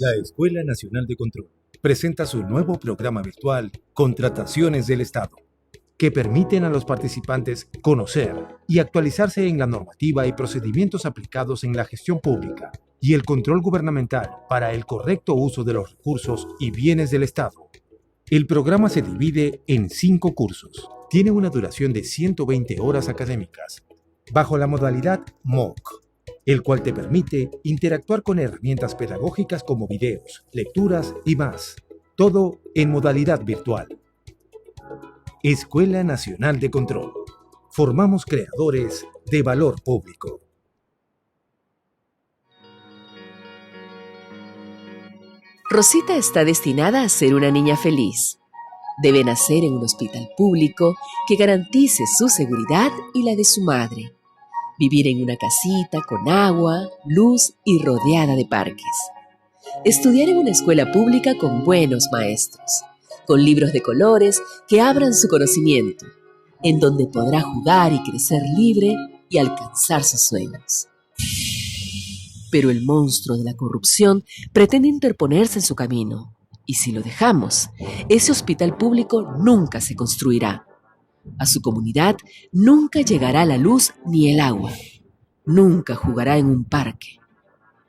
La Escuela Nacional de Control presenta su nuevo programa virtual Contrataciones del Estado, que permiten a los participantes conocer y actualizarse en la normativa y procedimientos aplicados en la gestión pública y el control gubernamental para el correcto uso de los recursos y bienes del Estado. El programa se divide en 5 cursos. Tiene una duración de 120 horas académicas, bajo la modalidad MOOC, el cual te permite interactuar con herramientas pedagógicas como videos, lecturas y más. Todo en modalidad virtual. Escuela Nacional de Control. Formamos creadores de valor público. Rosita está destinada a ser una niña feliz. Debe nacer en un hospital público que garantice su seguridad y la de su madre. Vivir en una casita con agua, luz y rodeada de parques. Estudiar en una escuela pública con buenos maestros, con libros de colores que abran su conocimiento, en donde podrá jugar y crecer libre y alcanzar sus sueños. Pero el monstruo de la corrupción pretende interponerse en su camino, y si lo dejamos, ese hospital público nunca se construirá. A su comunidad nunca llegará la luz ni el agua. Nunca jugará en un parque.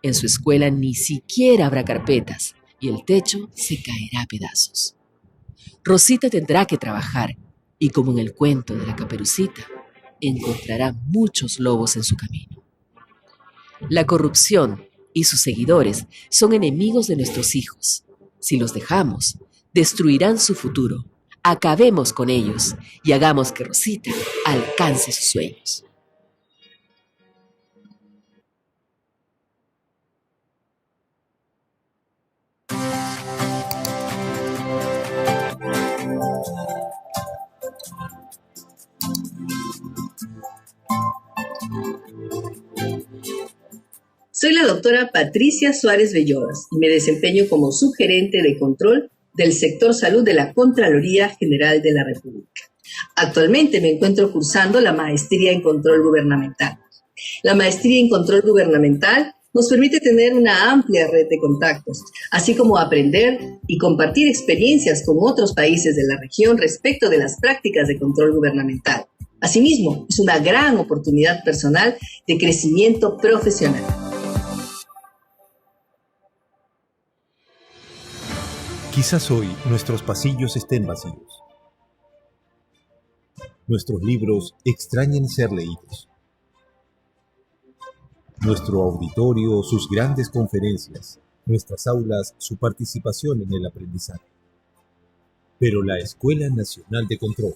En su escuela ni siquiera habrá carpetas y el techo se caerá a pedazos. Rosita tendrá que trabajar y, como en el cuento de la Caperucita, encontrará muchos lobos en su camino. La corrupción y sus seguidores son enemigos de nuestros hijos. Si los dejamos, destruirán su futuro. Acabemos con ellos y hagamos que Rosita alcance sus sueños. Soy la doctora Patricia Suárez Belloras y me desempeño como subgerente de control del sector salud de la Contraloría General de la República. Actualmente me encuentro cursando la maestría en control gubernamental. La maestría en control gubernamental nos permite tener una amplia red de contactos, así como aprender y compartir experiencias con otros países de la región respecto de las prácticas de control gubernamental. Asimismo, es una gran oportunidad personal de crecimiento profesional. Quizás hoy nuestros pasillos estén vacíos. Nuestros libros extrañen ser leídos. Nuestro auditorio, sus grandes conferencias, nuestras aulas, su participación en el aprendizaje. Pero la Escuela Nacional de Control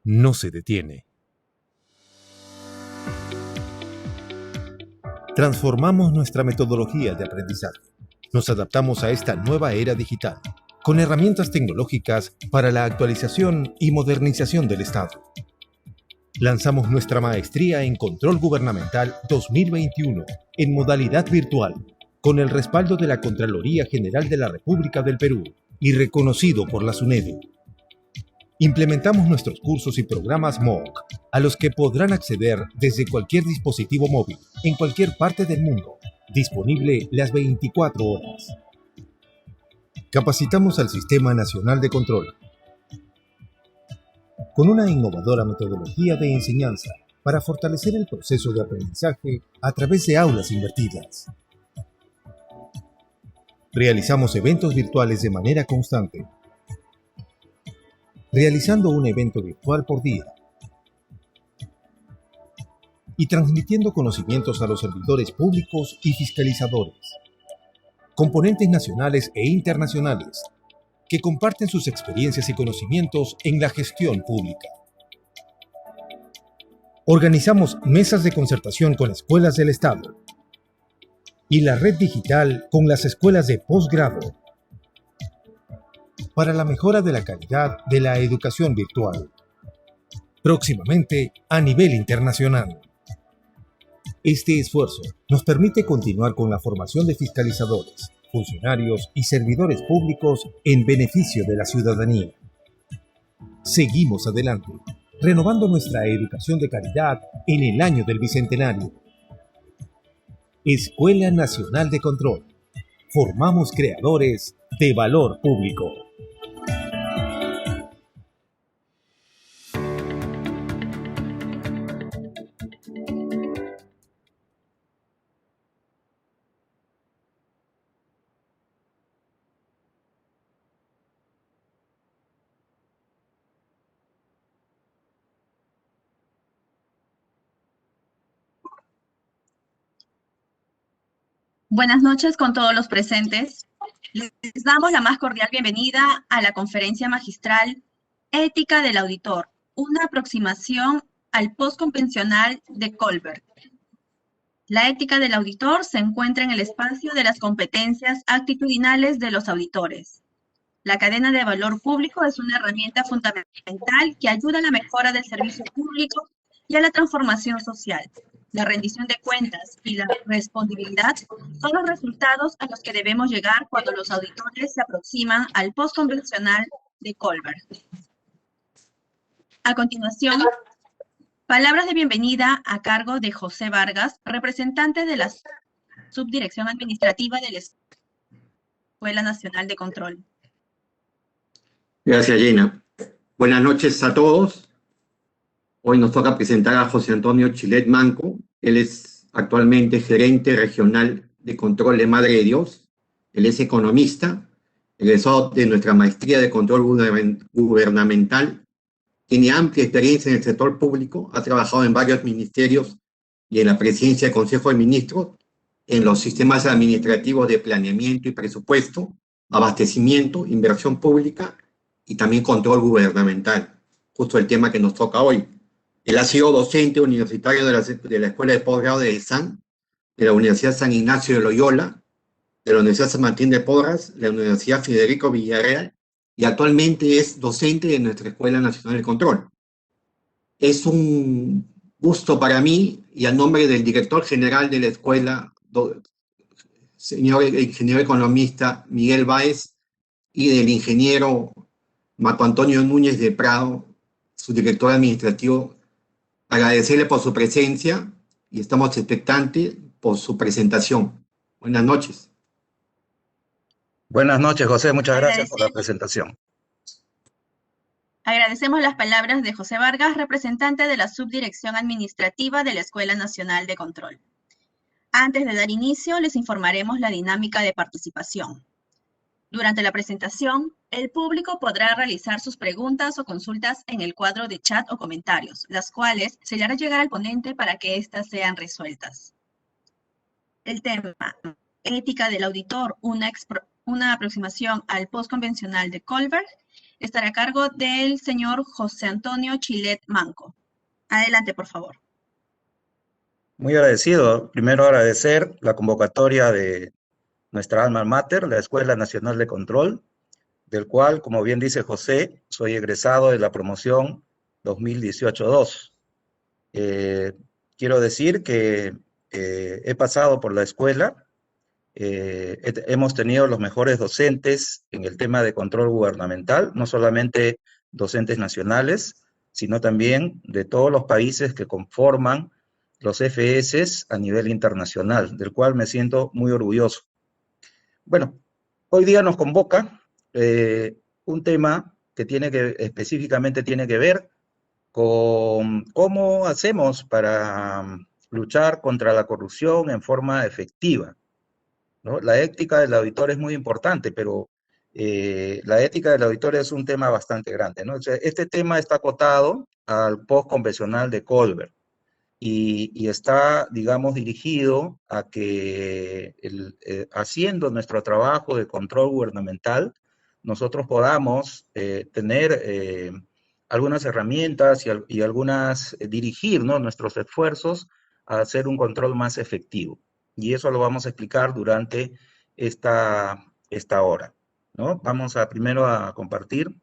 no se detiene. Transformamos nuestra metodología de aprendizaje. Nos adaptamos a esta nueva era digital, con herramientas tecnológicas para la actualización y modernización del Estado. Lanzamos nuestra maestría en Control Gubernamental 2021 en modalidad virtual, con el respaldo de la Contraloría General de la República del Perú y reconocido por la SUNEDU. Implementamos nuestros cursos y programas MOOC, a los que podrán acceder desde cualquier dispositivo móvil, en cualquier parte del mundo, disponible las 24 horas. Capacitamos al Sistema Nacional de Control con una innovadora metodología de enseñanza para fortalecer el proceso de aprendizaje a través de aulas invertidas. Realizamos eventos virtuales de manera constante, realizando un evento virtual por día y transmitiendo conocimientos a los servidores públicos y fiscalizadores, componentes nacionales e internacionales que comparten sus experiencias y conocimientos en la gestión pública. Organizamos mesas de concertación con escuelas del Estado y la red digital con las escuelas de posgrado para la mejora de la calidad de la educación virtual, próximamente a nivel internacional. Este esfuerzo nos permite continuar con la formación de fiscalizadores, funcionarios y servidores públicos en beneficio de la ciudadanía. Seguimos adelante, renovando nuestra educación de calidad en el año del Bicentenario. Escuela Nacional de Control. Formamos creadores de valor público. Buenas noches con todos los presentes. Les damos la más cordial bienvenida a la conferencia magistral Ética del Auditor, una aproximación al postconvencional de Colbert. La ética del auditor se encuentra en el espacio de las competencias actitudinales de los auditores. La cadena de valor público es una herramienta fundamental que ayuda a la mejora del servicio público y a la transformación social. La rendición de cuentas y la responsibilidad son los resultados a los que debemos llegar cuando los auditores se aproximan al postconvencional de Colbert. A continuación, palabras de bienvenida a cargo de José Vargas, representante de la Subdirección Administrativa de la Escuela Nacional de Control. Gracias, Gina. Buenas noches a todos. Hoy nos toca presentar a José Antonio Chilet Manco. Él es actualmente gerente regional de control de Madre de Dios. Él es economista, egresado de nuestra maestría de control gubernamental. Tiene amplia experiencia en el sector público, ha trabajado en varios ministerios y en la presidencia del Consejo de Ministros, en los sistemas administrativos de planeamiento y presupuesto, abastecimiento, inversión pública y también control gubernamental, justo el tema que nos toca hoy. Él ha sido docente universitario de la Escuela de Posgrado de ESAN, de la Universidad San Ignacio de Loyola, de la Universidad San Martín de Porras, de la Universidad Federico Villarreal, y actualmente es docente de nuestra Escuela Nacional de Control. Es un gusto para mí, y a nombre del director general de la escuela, señor ingeniero economista Miguel Báez, y del ingeniero Marco Antonio Núñez de Prado, su director administrativo, agradecerle por su presencia y estamos expectantes por su presentación. Buenas noches. Buenas noches, José. Muchas gracias por la presentación. Agradecemos las palabras de José Vargas, representante de la Subdirección Administrativa de la Escuela Nacional de Control. Antes de dar inicio, les informaremos la dinámica de participación. Durante la presentación, el público podrá realizar sus preguntas o consultas en el cuadro de chat o comentarios, las cuales se le hará llegar al ponente para que éstas sean resueltas. El tema, ética del auditor, una aproximación al postconvencional de Colbert, estará a cargo del señor José Antonio Chilet Manco. Adelante, por favor. Muy agradecido. Primero agradecer la convocatoria de nuestra alma mater, la Escuela Nacional de Control, del cual, como bien dice José, soy egresado de la promoción 2018-2. Quiero decir que he pasado por la escuela, hemos tenido los mejores docentes en el tema de control gubernamental, no solamente docentes nacionales, sino también de todos los países que conforman los FS a nivel internacional, del cual me siento muy orgulloso. Bueno, hoy día nos convoca un tema que específicamente tiene que ver con cómo hacemos para luchar contra la corrupción en forma efectiva, ¿no? La ética del auditor es muy importante, pero la ética del auditor es un tema bastante grande, ¿no? O sea, este tema está acotado al postconvencional de Colbert y está, digamos, dirigido a que haciendo nuestro trabajo de control gubernamental, nosotros podamos tener algunas herramientas y algunas dirigir, ¿no?, nuestros esfuerzos a hacer un control más efectivo. Y eso lo vamos a explicar durante esta hora, ¿no? Vamos primero a compartir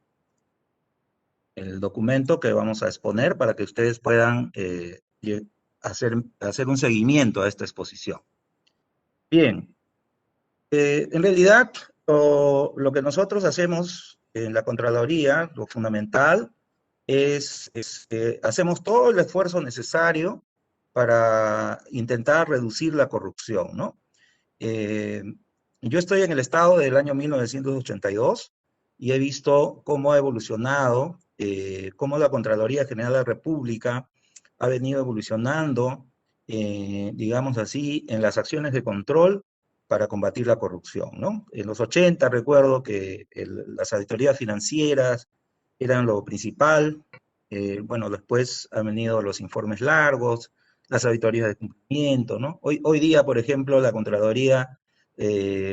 el documento que vamos a exponer para que ustedes puedan hacer un seguimiento a esta exposición. Bien, en realidad lo que nosotros hacemos en la Contraloría, lo fundamental, es hacemos todo el esfuerzo necesario para intentar reducir la corrupción, ¿no? Yo estoy en el Estado del año 1982 y he visto cómo ha evolucionado, cómo la Contraloría General de la República ha venido evolucionando, digamos así, en las acciones de control para combatir la corrupción, ¿no? En los 80 recuerdo que las auditorías financieras eran lo principal. Bueno, después han venido los informes largos, las auditorías de cumplimiento, ¿no? Hoy día, por ejemplo, la Contraloría,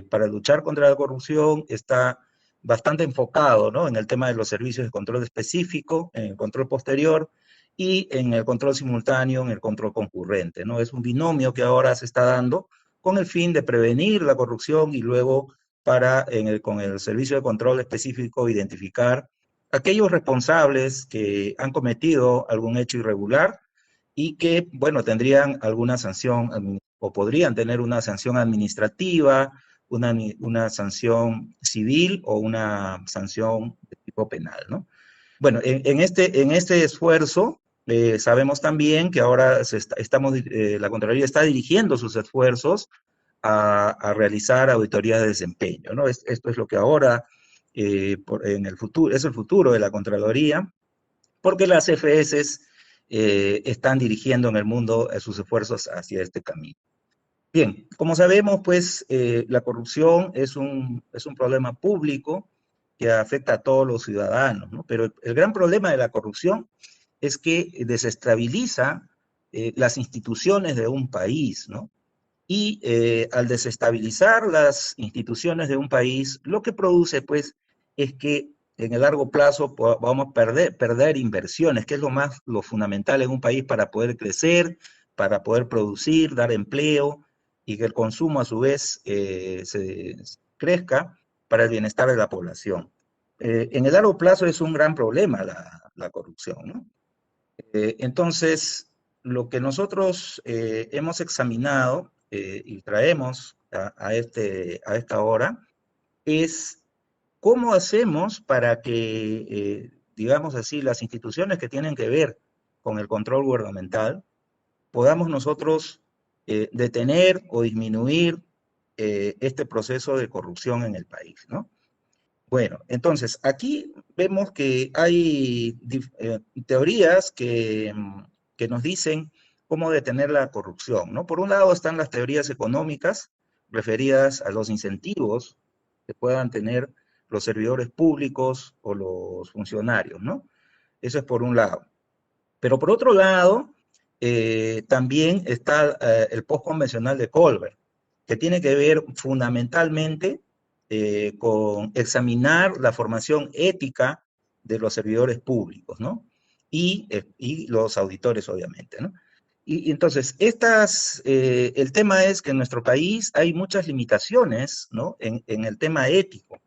para luchar contra la corrupción está bastante enfocado, ¿no? En el tema de los servicios de control específico, en el control posterior y en el control simultáneo, en el control concurrente, ¿no? Es un binomio que ahora se está dando con el fin de prevenir la corrupción y luego con el servicio de control específico identificar aquellos responsables que han cometido algún hecho irregular y que, bueno, tendrían alguna sanción o podrían tener una sanción administrativa, una sanción civil o una sanción de tipo penal, ¿no? Bueno, en este esfuerzo sabemos también que ahora la Contraloría está dirigiendo sus esfuerzos a realizar auditorías de desempeño, ¿no? Esto es lo que ahora en el futuro, es el futuro de la Contraloría, porque las CFS están dirigiendo en el mundo sus esfuerzos hacia este camino. Bien, como sabemos, pues la corrupción es un problema público que afecta a todos los ciudadanos, ¿no? Pero el gran problema de la corrupción es que desestabiliza las instituciones de un país, ¿no? Y al desestabilizar las instituciones de un país, lo que produce, pues, es que en el largo plazo vamos a perder inversiones, que es lo fundamental en un país para poder crecer, para poder producir, dar empleo, y que el consumo a su vez se crezca para el bienestar de la población. En el largo plazo es un gran problema la corrupción, ¿no? Entonces, lo que nosotros hemos examinado y traemos a esta hora es cómo hacemos para que, digamos así, las instituciones que tienen que ver con el control gubernamental, podamos nosotros detener o disminuir este proceso de corrupción en el país, ¿no? Bueno, entonces, aquí vemos que hay teorías que nos dicen cómo detener la corrupción, ¿no? Por un lado están las teorías económicas referidas a los incentivos que puedan tener los servidores públicos o los funcionarios, ¿no? Eso es por un lado. Pero por otro lado, también está el postconvencional de Colbert, que tiene que ver fundamentalmente con examinar la formación ética de los servidores públicos, ¿no? Y los auditores, obviamente, ¿no? Y entonces, el tema es que en nuestro país hay muchas limitaciones, ¿no? En el tema ético.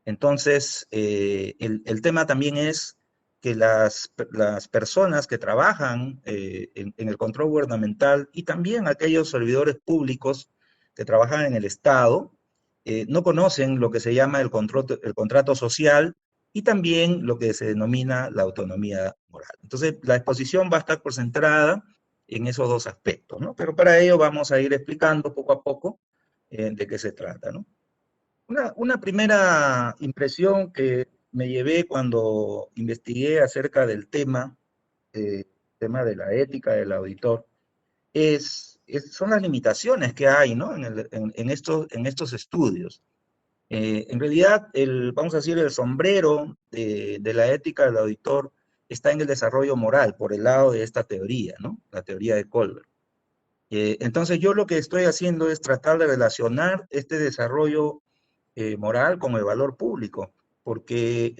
Entonces, el tema también es que las personas que trabajan en el control gubernamental y también aquellos servidores públicos que trabajan en el Estado, no conocen lo que se llama el contrato social y también lo que se denomina la autonomía moral. Entonces, la exposición va a estar concentrada en esos dos aspectos, ¿no? Pero para ello vamos a ir explicando poco a poco de qué se trata, ¿no? Una primera impresión que me llevé cuando investigué acerca del tema de la ética del auditor, son las limitaciones que hay, ¿no? en estos estudios. En realidad, vamos a decir, el sombrero de la ética del auditor está en el desarrollo moral, por el lado de esta teoría, ¿no? La teoría de Colbert. Entonces, yo lo que estoy haciendo es tratar de relacionar este desarrollo moral con el valor público, porque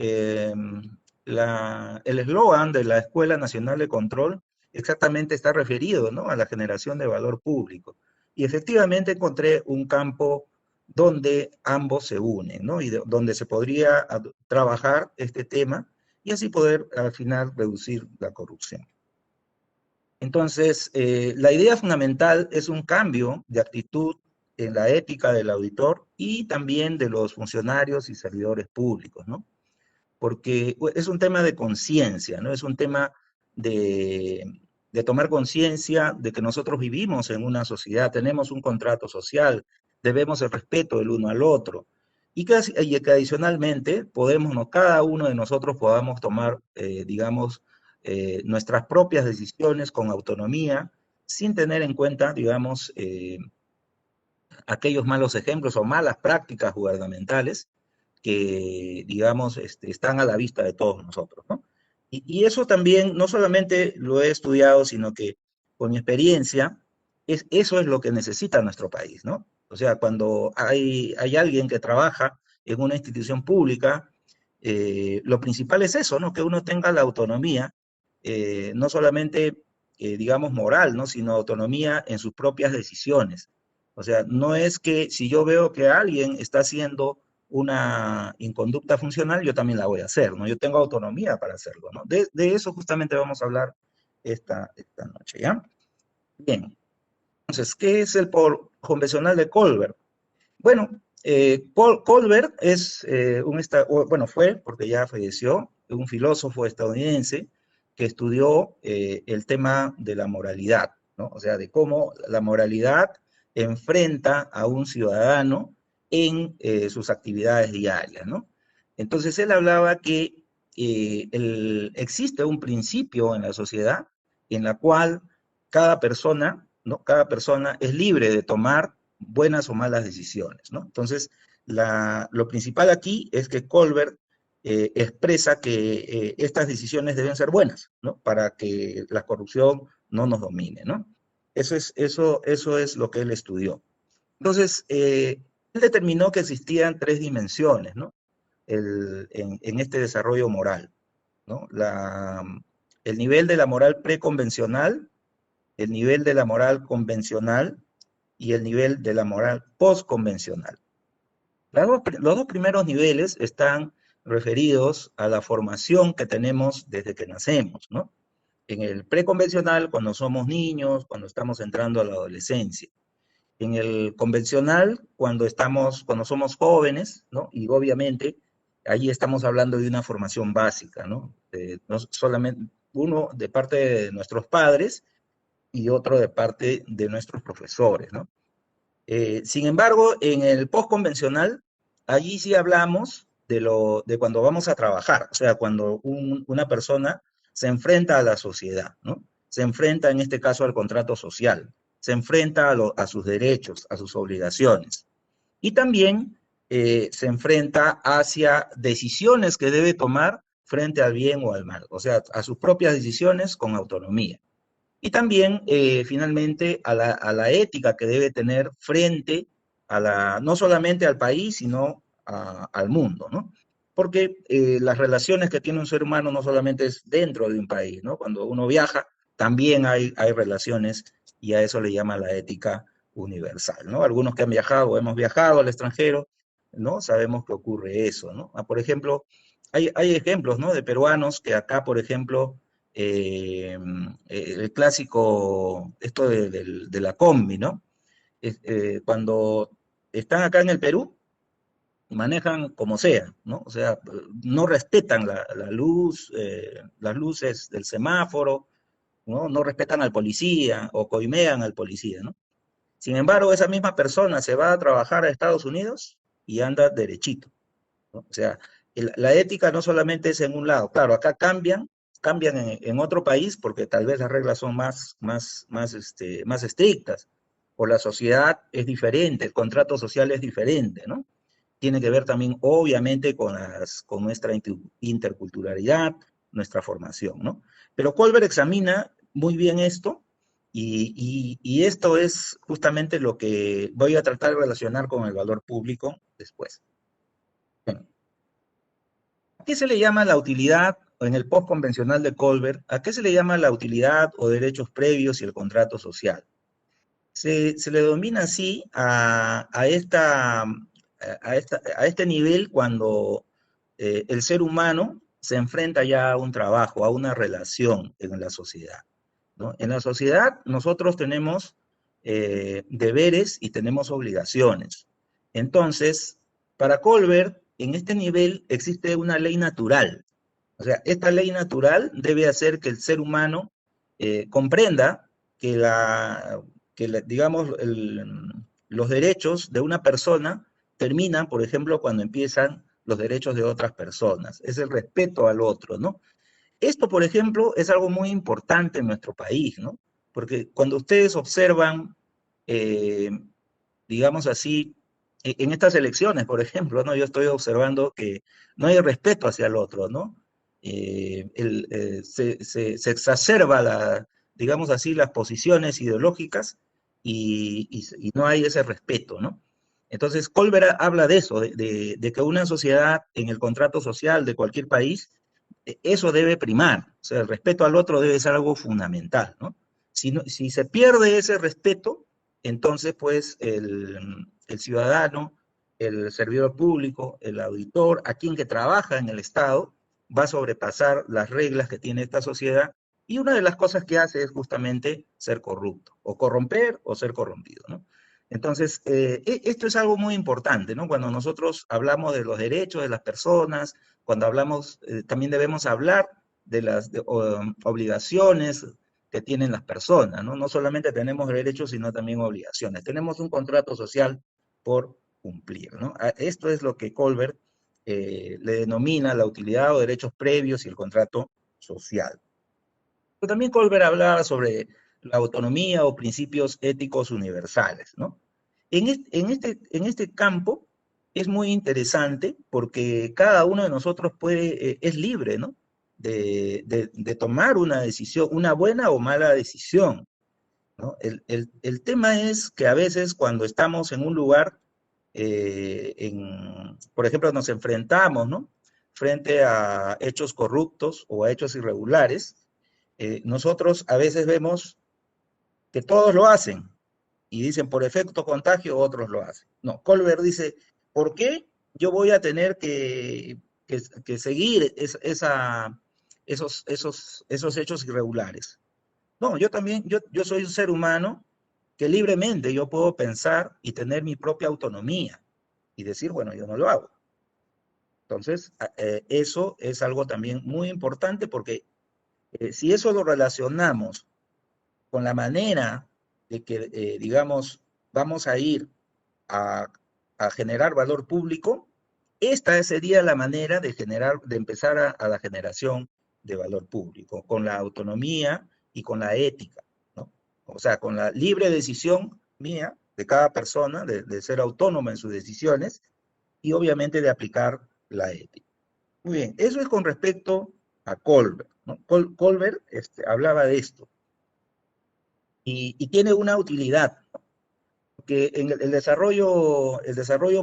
el eslogan de la Escuela Nacional de Control exactamente está referido, ¿no? A la generación de valor público. Y efectivamente encontré un campo donde ambos se unen, ¿no? Y donde se podría trabajar este tema y así poder al final reducir la corrupción. Entonces, la idea fundamental es un cambio de actitud en la ética del auditor y también de los funcionarios y servidores públicos, ¿no? Porque es un tema de conciencia, ¿no? Es un tema de tomar conciencia de que nosotros vivimos en una sociedad, tenemos un contrato social, debemos el respeto del uno al otro, y que adicionalmente cada uno de nosotros podamos tomar, digamos, nuestras propias decisiones con autonomía, sin tener en cuenta, digamos, aquellos malos ejemplos o malas prácticas gubernamentales que, digamos, están a la vista de todos nosotros, ¿no? Y eso también, no solamente lo he estudiado, sino que con mi experiencia, eso es lo que necesita nuestro país, ¿no? O sea, cuando hay alguien que trabaja en una institución pública, lo principal es eso, ¿no? Que uno tenga la autonomía, no solamente, digamos, moral, ¿no? Sino autonomía en sus propias decisiones. O sea, no es que si yo veo que alguien está haciendo una inconducta funcional, yo también la voy a hacer, ¿no? Yo tengo autonomía para hacerlo, ¿no? De eso justamente vamos a hablar esta noche, ¿ya? Bien. Entonces, ¿qué es el convencional de Colbert? Bueno, Colbert es fue, porque ya falleció, un filósofo estadounidense que estudió el tema de la moralidad, ¿no? O sea, de cómo la moralidad enfrenta a un ciudadano en sus actividades diarias, ¿no? Entonces él hablaba que existe un principio en la sociedad en la cual cada persona, ¿no? Cada persona es libre de tomar buenas o malas decisiones, ¿no? Entonces, lo principal aquí es que Colbert expresa que estas decisiones deben ser buenas, ¿no? Para que la corrupción no nos domine, ¿no? Eso es lo que él estudió. Entonces, él determinó que existían 3 dimensiones, ¿no? En este desarrollo moral, ¿no? El nivel de la moral preconvencional, el nivel de la moral convencional y el nivel de la moral postconvencional. Los 2 primeros niveles están referidos a la formación que tenemos desde que nacemos, ¿no? En el preconvencional, cuando somos niños, cuando estamos entrando a la adolescencia. En el convencional, cuando somos jóvenes, ¿no? Y obviamente, ahí estamos hablando de una formación básica, ¿no? No solamente uno de parte de nuestros padres y otro de parte de nuestros profesores, ¿no? Sin embargo, en el postconvencional, allí sí hablamos de cuando vamos a trabajar, o sea, cuando una persona se enfrenta a la sociedad, ¿no? Se enfrenta, en este caso, al contrato social, se enfrenta a sus derechos, a sus obligaciones. Y también se enfrenta hacia decisiones que debe tomar frente al bien o al mal, o sea, a sus propias decisiones con autonomía. Y también, finalmente, a la ética que debe tener frente no solamente al país, sino al mundo, ¿no? Porque las relaciones que tiene un ser humano no solamente es dentro de un país, ¿no? Cuando uno viaja, también hay relaciones y a eso le llama la ética universal, ¿no? Algunos que han viajado o hemos viajado al extranjero, ¿no? Sabemos que ocurre eso, ¿no? Por ejemplo, hay ejemplos, ¿no? De peruanos que acá, por ejemplo, el clásico, esto de la combi, ¿no? Cuando están acá en el Perú, manejan como sea, ¿no? O sea, no respetan la luz, las luces del semáforo, ¿no? No respetan al policía o coimean al policía, ¿no? Sin embargo, esa misma persona se va a trabajar a Estados Unidos y anda derechito, ¿no? O sea, la ética no solamente es en un lado, claro, acá cambian en otro país porque tal vez las reglas son más estrictas, o la sociedad es diferente, el contrato social es diferente, ¿no? Tiene que ver también, obviamente, con nuestra interculturalidad, nuestra formación, ¿no? Pero Colbert examina muy bien esto, y esto es justamente lo que voy a tratar de relacionar con el valor público después. Bueno, ¿a qué se le llama la utilidad, en el postconvencional de Colbert, a qué se le llama la utilidad o derechos previos y el contrato social? Se le denomina así a este nivel cuando el ser humano se enfrenta ya a un trabajo, a una relación en la sociedad, ¿no? En la sociedad nosotros tenemos deberes y tenemos obligaciones. Entonces, para Colbert, en este nivel existe una ley natural. O sea, esta ley natural debe hacer que el ser humano comprenda que digamos, los derechos de una persona terminan, por ejemplo, cuando empiezan los derechos de otras personas. Es el respeto al otro, ¿no? Esto, por ejemplo, es algo muy importante en nuestro país, ¿no? Porque cuando ustedes observan, eh, digamos así, en estas elecciones, por ejemplo, ¿no? Yo estoy observando que no hay respeto hacia el otro, ¿no? Se exacerba, digamos así, las posiciones ideológicas y no hay ese respeto, ¿no? Entonces, Colbert habla de eso, de que una sociedad en el contrato social de cualquier país, eso debe primar, o sea, el respeto al otro debe ser algo fundamental, ¿no? Si se pierde ese respeto, entonces, pues, el ciudadano, el servidor público, el auditor, a quien que trabaja en el Estado, va a sobrepasar las reglas que tiene esta sociedad, y una de las cosas que hace es justamente ser corrupto, o corromper o ser corrompido, ¿no? Entonces, esto es algo muy importante, ¿no? Cuando nosotros hablamos de los derechos de las personas, cuando hablamos, también debemos hablar de las obligaciones que tienen las personas, ¿no? No solamente tenemos derechos, sino también obligaciones. Tenemos un contrato social por cumplir, ¿no? Esto es lo que Colbert le denomina la utilidad o derechos previos y el contrato social. Pero también Colbert hablaba sobre la autonomía o principios éticos universales, ¿no? En este campo es muy interesante porque cada uno de nosotros es libre, ¿no? De tomar una decisión, una buena o mala decisión, ¿no? El tema es que a veces cuando estamos en un lugar, por ejemplo, nos enfrentamos, ¿no? Frente a hechos corruptos o a hechos irregulares, nosotros a veces vemos que todos lo hacen y dicen por efecto contagio otros lo hacen. No, Colbert dice, ¿por qué yo voy a tener que seguir esos hechos irregulares? No, yo también, yo soy un ser humano que libremente yo puedo pensar y tener mi propia autonomía y decir, bueno, yo no lo hago. Entonces, eso es algo también muy importante porque si eso lo relacionamos con la manera de que, digamos, vamos a ir a generar valor público, esta sería la manera de empezar a la generación de valor público, con la autonomía y con la ética, ¿no? O sea, con la libre decisión mía, de cada persona, de ser autónoma en sus decisiones, y obviamente de aplicar la ética. Muy bien, eso es con respecto a Colbert, ¿no? Colbert hablaba de esto, y tiene una utilidad, ¿no? Que en el desarrollo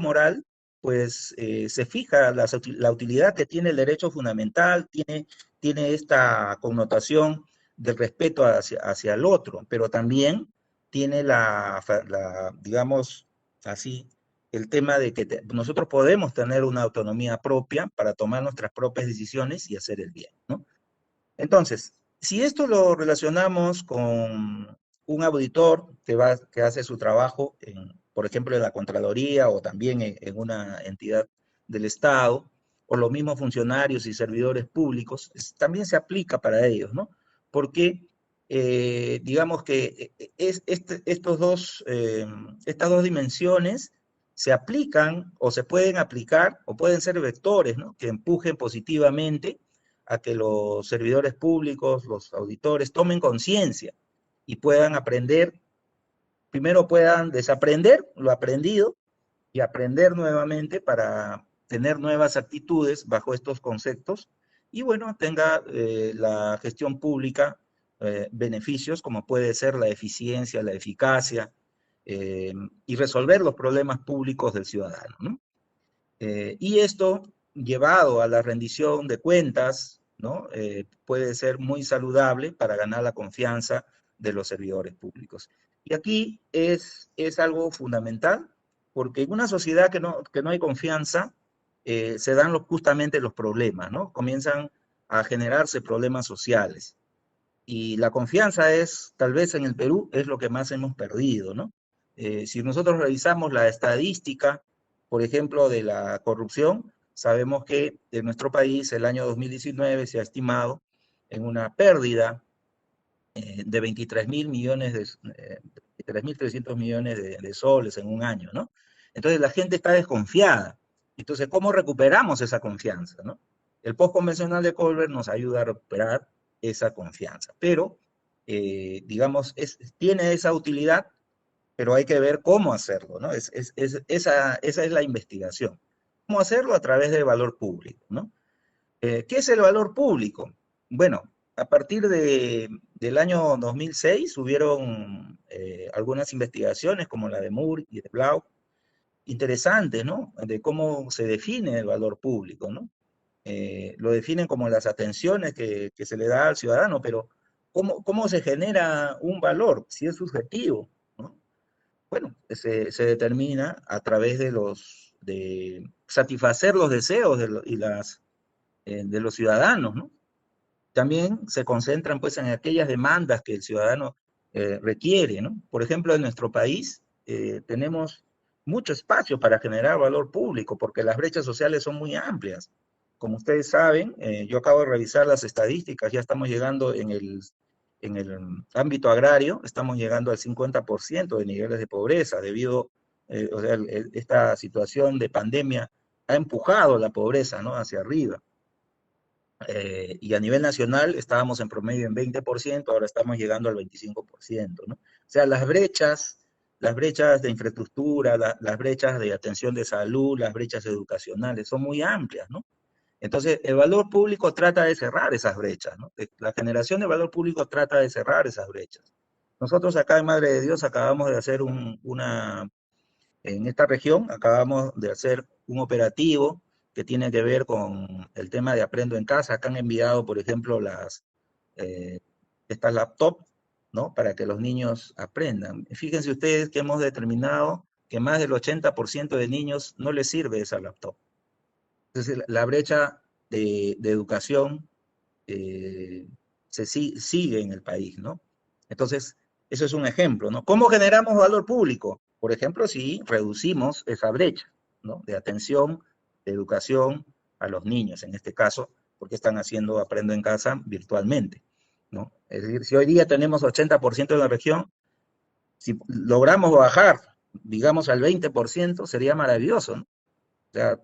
moral, pues se fija la utilidad que tiene el derecho fundamental, tiene esta connotación del respeto hacia el otro, pero también tiene digamos así, el tema de que nosotros podemos tener una autonomía propia para tomar nuestras propias decisiones y hacer el bien, ¿no? Entonces, si esto lo relacionamos con un auditor que hace su trabajo, por ejemplo, en la Contraloría o también en una entidad del Estado, o los mismos funcionarios y servidores públicos, también se aplica para ellos, ¿no? Porque digamos que estas dos dimensiones se aplican o se pueden aplicar o pueden ser vectores, ¿no? Que empujen positivamente a que los servidores públicos, los auditores, tomen conciencia y puedan aprender, primero puedan desaprender lo aprendido y aprender nuevamente para tener nuevas actitudes bajo estos conceptos y bueno, tenga la gestión pública beneficios como puede ser la eficiencia, la eficacia y resolver los problemas públicos del ciudadano, ¿no? Y esto, llevado a la rendición de cuentas, ¿no? Puede ser muy saludable para ganar la confianza de los servidores públicos. Y aquí es algo fundamental, porque en una sociedad que no hay confianza, se dan justamente los problemas, ¿no? Comienzan a generarse problemas sociales. Y la confianza tal vez en el Perú, es lo que más hemos perdido, ¿no? Si nosotros revisamos la estadística, por ejemplo, de la corrupción, sabemos que en nuestro país el año 2019 se ha estimado en una pérdida de 23.000 millones 3.300 millones de soles en un año, ¿no? Entonces la gente está desconfiada. Entonces, ¿cómo recuperamos esa confianza, ¿no? El postconvencional de Colbert nos ayuda a recuperar esa confianza, pero, digamos, tiene esa utilidad, pero hay que ver cómo hacerlo, ¿no? Esa es la investigación. ¿Cómo hacerlo? A través del valor público, ¿no? ¿Qué es el valor público? Bueno, a partir del año 2006 hubieron algunas investigaciones como la de Moore y de Blau, interesantes, ¿no? De cómo se define el valor público, ¿no? Lo definen como las atenciones que se le da al ciudadano, pero ¿cómo se genera un valor si es subjetivo, ¿no? Bueno, se determina a través de satisfacer los deseos de los ciudadanos, ¿no? También se concentran pues en aquellas demandas que el ciudadano requiere, ¿no? Por ejemplo, en nuestro país tenemos mucho espacio para generar valor público porque las brechas sociales son muy amplias. Como ustedes saben, yo acabo de revisar las estadísticas, ya estamos llegando en el ámbito agrario, estamos llegando al 50% de niveles de pobreza debido, o sea, esta situación de pandemia ha empujado la pobreza, ¿no?, hacia arriba. Y a nivel nacional estábamos en promedio en 20%, ahora estamos llegando al 25%, ¿no? O sea, las brechas de infraestructura, las brechas de atención de salud, las brechas educacionales son muy amplias, ¿no? Entonces, el valor público trata de cerrar esas brechas, ¿no? La generación de valor público trata de cerrar esas brechas. Nosotros acá en Madre de Dios acabamos de hacer en esta región, acabamos de hacer un operativo que tiene que ver con el tema de Aprendo en Casa. Acá han enviado, por ejemplo, estas laptops, ¿no?, para que los niños aprendan. Fíjense ustedes que hemos determinado que más del 80% de niños no les sirve esa laptop. Entonces, la brecha de educación sigue en el país, ¿no? Entonces, eso es un ejemplo, ¿no? ¿Cómo generamos valor público? Por ejemplo, si reducimos esa brecha, ¿no?, de atención, de educación a los niños, en este caso, porque están haciendo Aprendo en Casa virtualmente, ¿no? Es decir, si hoy día tenemos 80% de la región, si logramos bajar, digamos, al 20%, sería maravilloso, ¿no? O sea,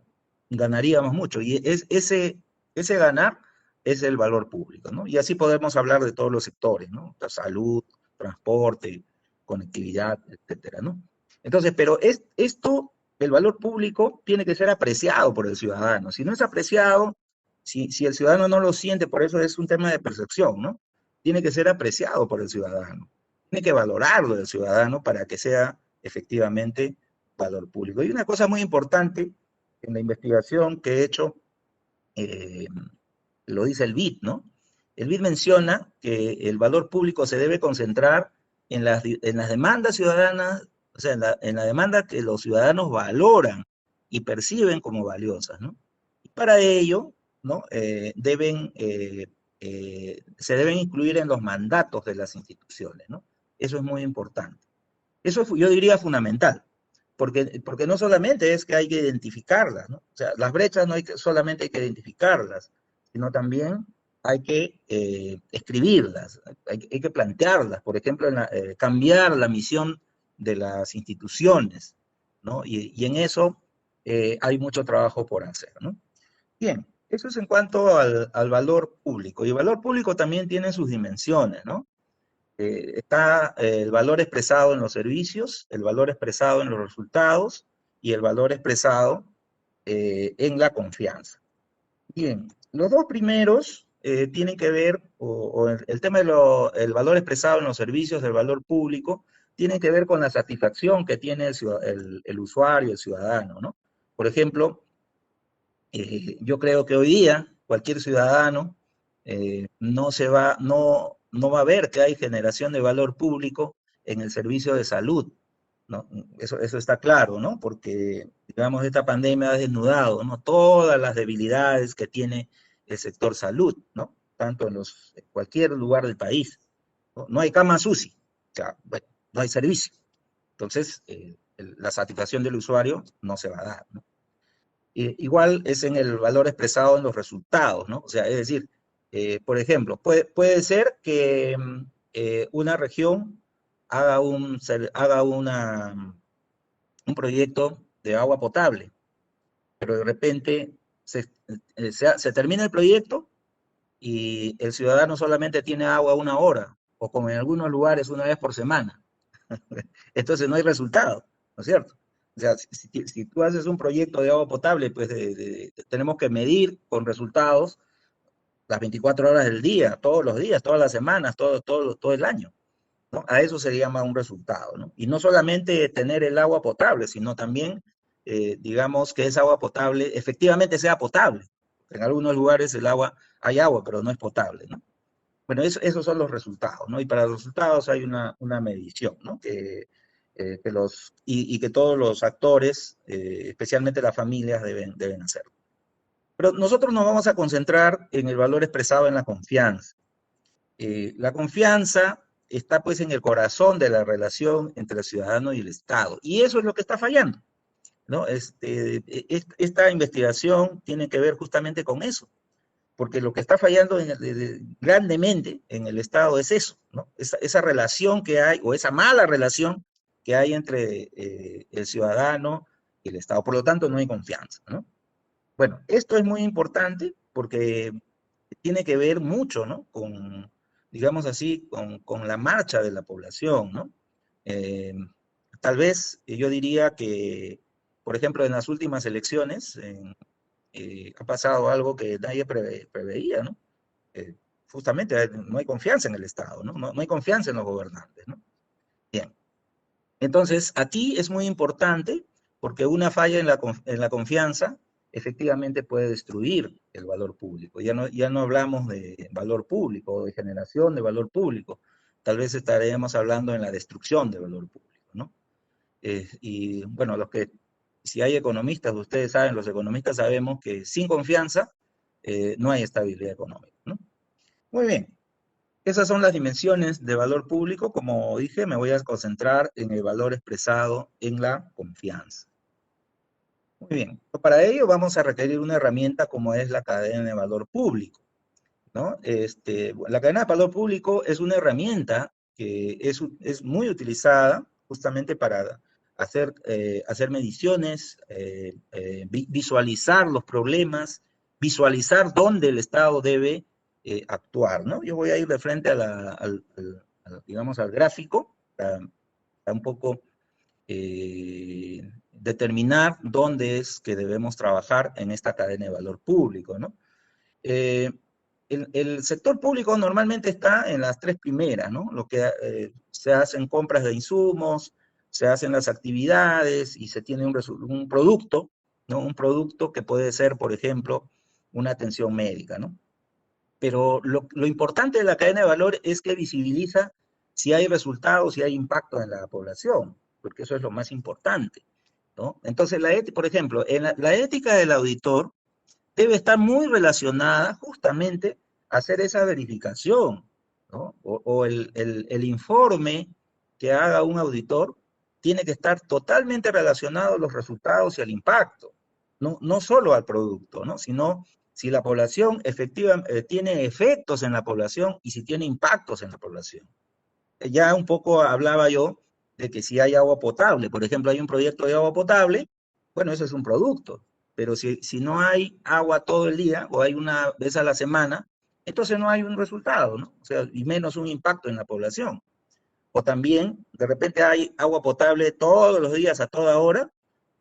ganaríamos mucho. Y ese ganar es el valor público, ¿no? Y así podemos hablar de todos los sectores, ¿no? La salud, transporte, conectividad, etcétera, ¿no? Entonces, pero el valor público tiene que ser apreciado por el ciudadano. Si no es apreciado, si el ciudadano no lo siente, por eso es un tema de percepción, ¿no? Tiene que ser apreciado por el ciudadano. Tiene que valorarlo el ciudadano para que sea efectivamente valor público. Y una cosa muy importante en la investigación que he hecho, lo dice el BID, ¿no? El BID menciona que el valor público se debe concentrar en las demandas ciudadanas, o sea, en la demanda que los ciudadanos valoran y perciben como valiosas, ¿no? Y para ello, ¿no?, se deben incluir en los mandatos de las instituciones, ¿no? Eso es muy importante. Eso yo diría fundamental, porque no solamente es que hay que identificarlas, ¿no? O sea, las brechas no solamente hay que identificarlas, sino también hay que escribirlas, hay que plantearlas, por ejemplo, cambiar la misión de las instituciones, ¿no? Y en eso hay mucho trabajo por hacer, ¿no? Bien, eso es en cuanto al valor público. Y el valor público también tiene sus dimensiones, ¿no? Está el valor expresado en los servicios, el valor expresado en los resultados y el valor expresado en la confianza. Bien, los dos primeros tienen que ver, o el tema del valor expresado en los servicios, del valor público, tiene que ver con la satisfacción que tiene el usuario, el ciudadano, ¿no? Por ejemplo, yo creo que hoy día cualquier ciudadano no va a ver que hay generación de valor público en el servicio de salud, ¿no? Eso está claro, ¿no? Porque, digamos, esta pandemia ha desnudado, ¿no?, todas las debilidades que tiene el sector salud, ¿no? Tanto en cualquier lugar del país, ¿no? No hay camas UCI, o sea, bueno, no hay servicio. Entonces, la satisfacción del usuario no se va a dar, ¿no? Igual es en el valor expresado en los resultados, ¿no? O sea, es decir, por ejemplo, puede ser que una región haga un proyecto de agua potable, pero de repente se termina el proyecto y el ciudadano solamente tiene agua 1 hora, o como en algunos lugares 1 vez por semana. Entonces no hay resultado, ¿no es cierto? O sea, si tú haces un proyecto de agua potable, pues tenemos que medir con resultados las 24 horas del día, todos los días, todas las semanas, todo el año, ¿no? A eso se llama un resultado, ¿no? Y no solamente tener el agua potable, sino también, digamos, que esa agua potable efectivamente sea potable. En algunos lugares hay agua, pero no es potable, ¿no? Bueno, esos son los resultados, ¿no? Y para los resultados hay una medición, ¿no? Que todos los actores, especialmente las familias, deben hacerlo. Pero nosotros nos vamos a concentrar en el valor expresado en la confianza. La confianza está pues en el corazón de la relación entre el ciudadano y el Estado. Y eso es lo que está fallando, ¿no? Esta investigación tiene que ver justamente con eso, porque lo que está fallando grandemente en el Estado es eso, ¿no? Esa relación que hay, o esa mala relación que hay entre el ciudadano y el Estado. Por lo tanto, no hay confianza, ¿no? Bueno, esto es muy importante porque tiene que ver mucho, ¿no? Digamos así, con la marcha de la población, ¿no? Tal vez yo diría que, por ejemplo, en las últimas elecciones ha pasado algo que nadie preveía, ¿no? Justamente no hay confianza en el Estado, ¿no? No hay confianza en los gobernantes, ¿no? Bien. Entonces, aquí es muy importante porque una falla en la confianza efectivamente puede destruir el valor público. Ya no hablamos de valor público o de generación de valor público. Tal vez estaríamos hablando en la destrucción de valor público, ¿no? Y bueno, si hay economistas, ustedes saben, los economistas sabemos que sin confianza no hay estabilidad económica, ¿no? Muy bien. Esas son las dimensiones de valor público. Como dije, me voy a concentrar en el valor expresado en la confianza. Muy bien. Para ello vamos a requerir una herramienta como es la cadena de valor público, ¿no? La cadena de valor público es una herramienta que es muy utilizada justamente para hacer mediciones, visualizar los problemas, visualizar dónde el Estado debe actuar, ¿no? Yo voy a ir de frente digamos, al gráfico para un poco determinar dónde es que debemos trabajar en esta cadena de valor público, ¿no? El sector público normalmente está en las 3 primeras, ¿no? Lo que se hacen compras de insumos, se hacen las actividades y se tiene un producto, ¿no? Un producto que puede ser, por ejemplo, una atención médica, ¿no? Pero lo importante de la cadena de valor es que visibiliza si hay resultados, si hay impacto en la población, porque eso es lo más importante, ¿no? Entonces, por ejemplo, la ética del auditor debe estar muy relacionada justamente a hacer esa verificación, ¿no? O el informe que haga un auditor tiene que estar totalmente relacionado a los resultados y al impacto, no solo al producto, ¿no? Sino si la población tiene efectos en la población y si tiene impactos en la población. Ya un poco hablaba yo de que si hay agua potable, por ejemplo, hay un proyecto de agua potable, bueno, eso es un producto, pero si no hay agua todo el día o hay una vez a la semana, entonces no hay un resultado, ¿no? O sea, y menos un impacto en la población. O también, de repente hay agua potable todos los días a toda hora,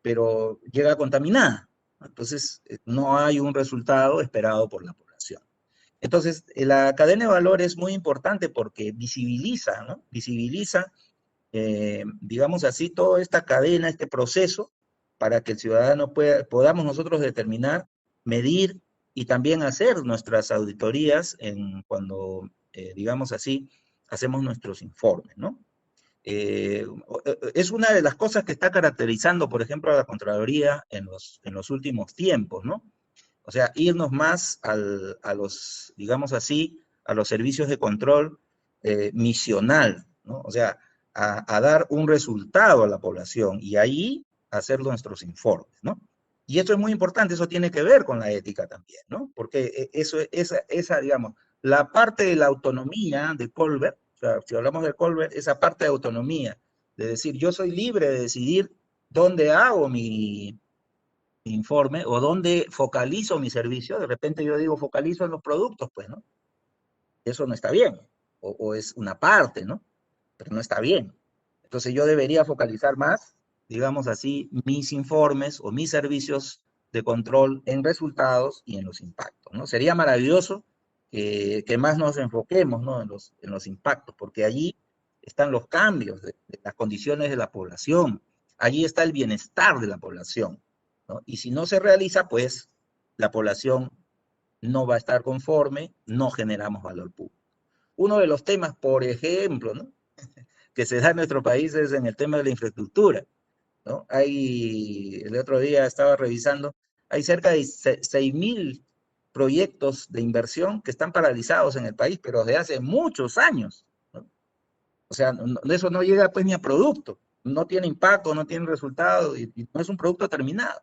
pero llega contaminada. Entonces, no hay un resultado esperado por la población. Entonces, la cadena de valor es muy importante porque visibiliza, ¿no? Visibiliza, digamos así, toda esta cadena, este proceso, para que el ciudadano podamos nosotros determinar, medir y también hacer nuestras auditorías cuando, digamos así, hacemos nuestros informes, ¿no? Es una de las cosas que está caracterizando, por ejemplo, a la Contraloría en los últimos tiempos, ¿no? O sea, irnos más a los, digamos así, a los servicios de control misional, ¿no? O sea, a dar un resultado a la población y ahí hacer nuestros informes, ¿no? Y esto es muy importante, eso tiene que ver con la ética también, ¿no? Porque esa, digamos, la parte de la autonomía de Colbert, sea, si hablamos de Colbert, esa parte de autonomía, de decir, yo soy libre de decidir dónde hago mi informe o dónde focalizo mi servicio. De repente yo digo, focalizo en los productos, pues, ¿no? Eso no está bien, o es una parte, ¿no? Pero no está bien. Entonces yo debería focalizar más, digamos así, mis informes o mis servicios de control en resultados y en los impactos, ¿no? Sería maravilloso que más nos enfoquemos, ¿no? En los impactos, porque allí están los cambios de las condiciones de la población, allí está el bienestar de la población, ¿no? Y si no se realiza, pues la población no va a estar conforme, no generamos valor público. Uno de los temas, por ejemplo, ¿no?, que se da en nuestro país es en el tema de la infraestructura, ¿no? El otro día estaba revisando, hay cerca de 6.000 proyectos de inversión que están paralizados en el país, pero desde hace muchos años, ¿no? O sea, eso no llega pues ni a producto, no tiene impacto, no tiene resultado y no es un producto terminado,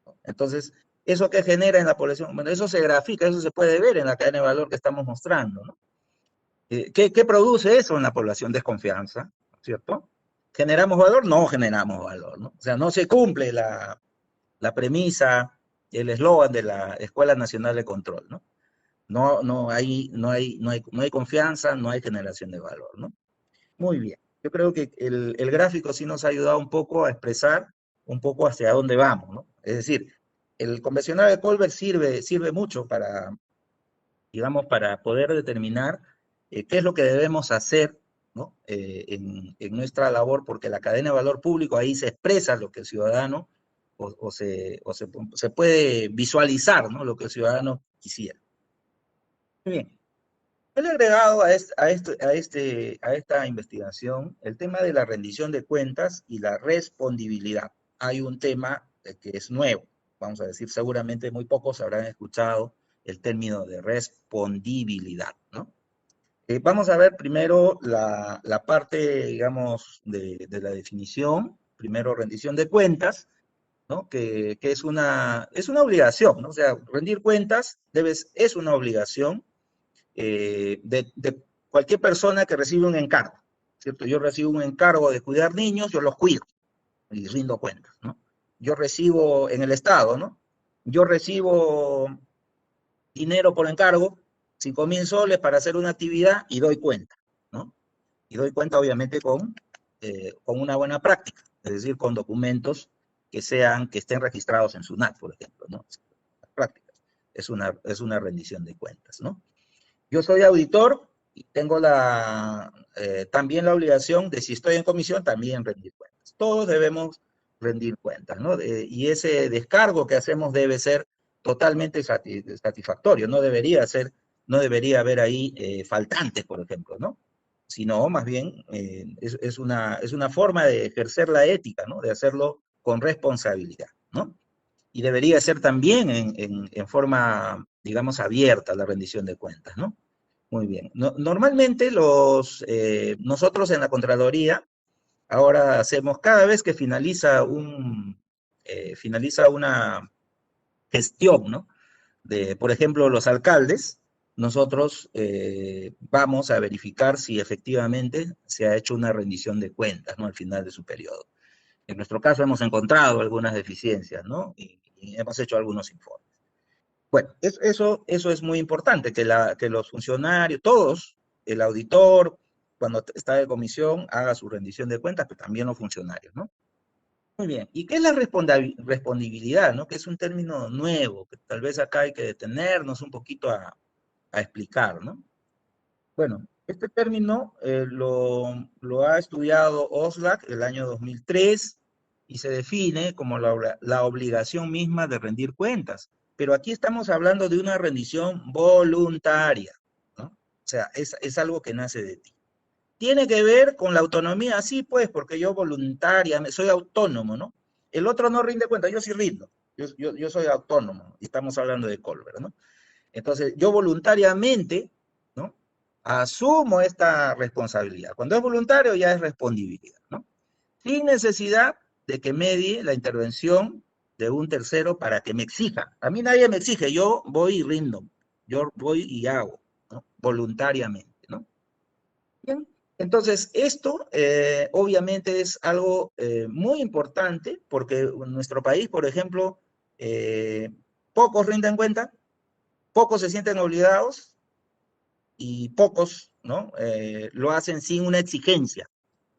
¿no? Entonces, ¿eso qué genera en la población? Bueno, eso se grafica, eso se puede ver en la cadena de valor que estamos mostrando, ¿no? ¿Qué produce eso en la población? Desconfianza, ¿cierto? ¿Generamos valor? No generamos valor, ¿no? O sea, no se cumple la premisa, el eslogan de la Escuela Nacional de Control, ¿no? No hay confianza, no hay generación de valor, ¿no? Muy bien. Yo creo que el gráfico sí nos ha ayudado un poco a expresar un poco hacia dónde vamos, ¿no? Es decir, el convencional de Colbert sirve mucho para, digamos, para poder determinar qué es lo que debemos hacer, ¿no?, en nuestra labor, porque la cadena de valor público, ahí se expresa lo que el ciudadano, se puede visualizar, ¿no?, lo que el ciudadano quisiera. Muy bien. Yo le he agregado a esta investigación el tema de la rendición de cuentas y la respondibilidad. Hay un tema que es nuevo, vamos a decir, seguramente muy pocos habrán escuchado el término de respondibilidad, ¿no? Vamos a ver primero la parte, digamos, de la definición. Primero, rendición de cuentas, ¿no? Que es una obligación, ¿no? O sea, rendir cuentas es una obligación de cualquier persona que recibe un encargo, ¿cierto? Yo recibo un encargo de cuidar niños, yo los cuido y rindo cuentas, ¿no? Yo recibo en el Estado, ¿no? Yo recibo dinero por encargo, 5.000 soles para hacer una actividad y doy cuenta, ¿no? Y doy cuenta obviamente con una buena práctica, es decir, con documentos que estén registrados en SUNAT, por ejemplo, ¿no? Prácticas. Es una rendición de cuentas, ¿no? Yo soy auditor y tengo también la obligación de, si estoy en comisión, también rendir cuentas. Todos debemos rendir cuentas, ¿no? Y ese descargo que hacemos debe ser totalmente satisfactorio, no debería haber ahí faltantes, por ejemplo, ¿no? Sino más bien es una forma de ejercer la ética, ¿no? De hacerlo con responsabilidad, ¿no? Y debería ser también en forma, digamos, abierta la rendición de cuentas, ¿no? Muy bien. Normalmente nosotros en la Contraloría ahora hacemos, cada vez que finaliza una gestión, ¿no?, por ejemplo, los alcaldes, nosotros vamos a verificar si efectivamente se ha hecho una rendición de cuentas, ¿no?, al final de su periodo. En nuestro caso hemos encontrado algunas deficiencias, ¿no? Y hemos hecho algunos informes. Bueno, eso es muy importante, que los funcionarios, todos, el auditor, cuando está de comisión, haga su rendición de cuentas, pero también los funcionarios, ¿no? Muy bien. ¿Y qué es la respondibilidad, ¿no? Que es un término nuevo, que tal vez acá hay que detenernos un poquito a explicar, ¿no? Bueno, este término lo ha estudiado Oxlack el año 2003 y se define como la obligación misma de rendir cuentas. Pero aquí estamos hablando de una rendición voluntaria, ¿no? O sea, es algo que nace de ti. ¿Tiene que ver con la autonomía? Sí, pues, porque yo voluntariamente soy autónomo, ¿no? El otro no rinde cuentas, yo sí rindo. Yo soy autónomo y estamos hablando de Colbert, ¿no? Entonces, yo voluntariamente, ¿no?, asumo esta responsabilidad. Cuando es voluntario ya es respondibilidad, ¿no? Sin necesidad de que medie la intervención de un tercero para que me exija. A mí nadie me exige, yo voy y rindo, yo voy y hago, ¿no?, voluntariamente, ¿no? Bien, Entonces, esto obviamente es algo muy importante porque en nuestro país, por ejemplo, pocos rinden cuenta, pocos se sienten obligados y pocos, ¿no? Lo hacen sin una exigencia,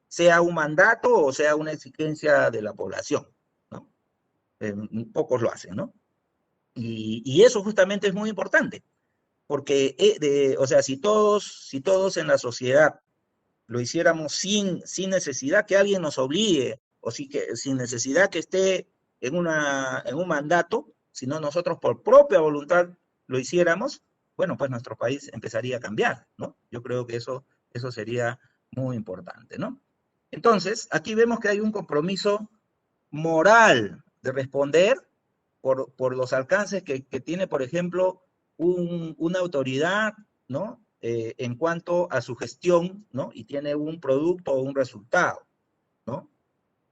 sea un mandato o sea una exigencia de la población, ¿no? Pocos lo hacen, ¿no? Y eso justamente es muy importante, porque, o sea, si todos en la sociedad lo hiciéramos sin necesidad que alguien nos obligue, o sin necesidad que esté en un mandato, sino nosotros por propia voluntad lo hiciéramos, bueno, pues nuestro país empezaría a cambiar, ¿no? Yo creo que eso sería muy importante, ¿no? Entonces, aquí vemos que hay un compromiso moral de responder por los alcances que tiene, por ejemplo, una autoridad, ¿no? En cuanto a su gestión, ¿no? Y tiene un producto o un resultado, ¿no?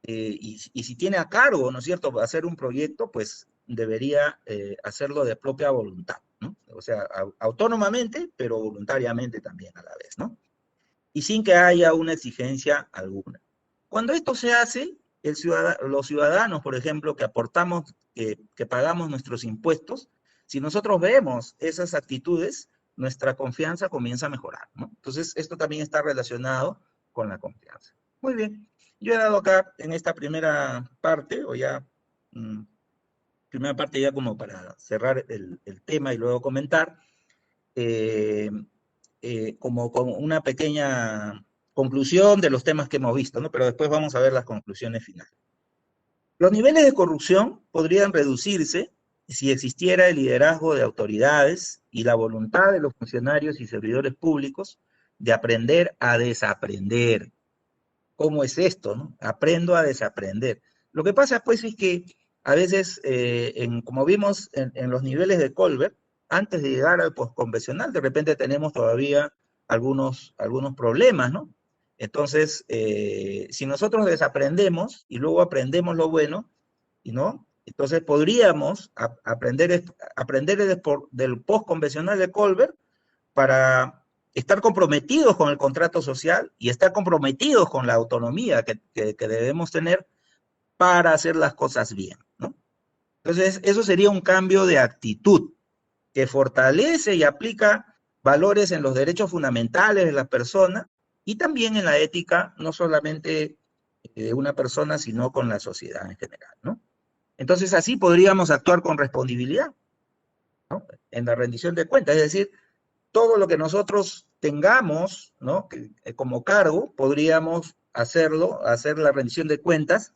Y si tiene a cargo, ¿no es cierto?, hacer un proyecto, pues debería hacerlo de propia voluntad, ¿no? O sea, autónomamente, pero voluntariamente también a la vez, ¿no? Y sin que haya una exigencia alguna. Cuando esto se hace, los ciudadanos, por ejemplo, que aportamos, que pagamos nuestros impuestos, si nosotros vemos esas actitudes, nuestra confianza comienza a mejorar, ¿no? Entonces, esto también está relacionado con la confianza. Muy bien, yo he dado acá en esta primera parte, o ya, primera parte ya como para cerrar el tema y luego comentar, eh, como una pequeña conclusión de los temas que hemos visto, ¿no? Pero después vamos a ver las conclusiones finales. Los niveles de corrupción podrían reducirse si existiera el liderazgo de autoridades y la voluntad de los funcionarios y servidores públicos de aprender a desaprender. ¿Cómo es esto, no? Aprendo a desaprender. Lo que pasa, pues, es que a veces, como vimos en los niveles de Colbert, antes de llegar al postconvencional, de repente tenemos todavía algunos problemas, ¿no? Entonces, si nosotros desaprendemos y luego aprendemos lo bueno, ¿no? Entonces podríamos aprender del postconvencional de Colbert para estar comprometidos con el contrato social y estar comprometidos con la autonomía que debemos tener para hacer las cosas bien, ¿no? Entonces, eso sería un cambio de actitud que fortalece y aplica valores en los derechos fundamentales de las personas y también en la ética, no solamente de una persona, sino con la sociedad en general, ¿no? Entonces, así podríamos actuar con responsibilidad, ¿no? En la rendición de cuentas, es decir, todo lo que nosotros tengamos, ¿no? Como cargo, podríamos hacer la rendición de cuentas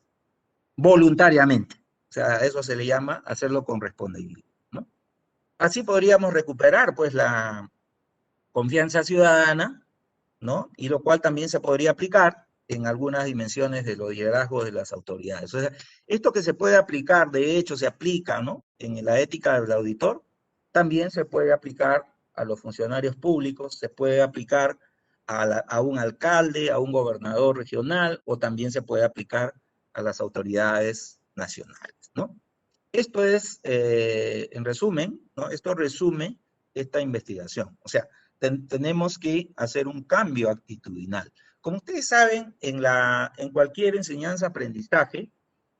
voluntariamente. O sea, eso se le llama hacerlo con responsabilidad, ¿no? Así podríamos recuperar, pues, la confianza ciudadana, ¿no? Y lo cual también se podría aplicar en algunas dimensiones de los liderazgos de las autoridades. O sea, esto que se puede aplicar, de hecho, se aplica, ¿no? En la ética del auditor, también se puede aplicar a los funcionarios públicos, se puede aplicar a un alcalde, a un gobernador regional, o también se puede aplicar a las autoridades nacionales, ¿no? Esto es, en resumen, ¿no? Esto resume esta investigación. O sea, tenemos que hacer un cambio actitudinal. Como ustedes saben, en cualquier enseñanza-aprendizaje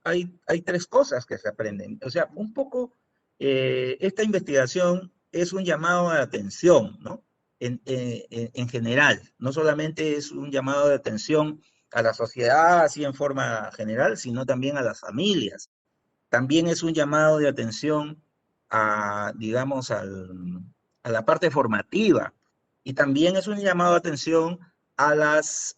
hay tres cosas que se aprenden. O sea, un poco esta investigación es un llamado de atención, ¿no? En general, no solamente es un llamado de atención a la sociedad así en forma general, sino también a las familias. También es un llamado de atención a, digamos, a la parte formativa. Y también es un llamado de atención a las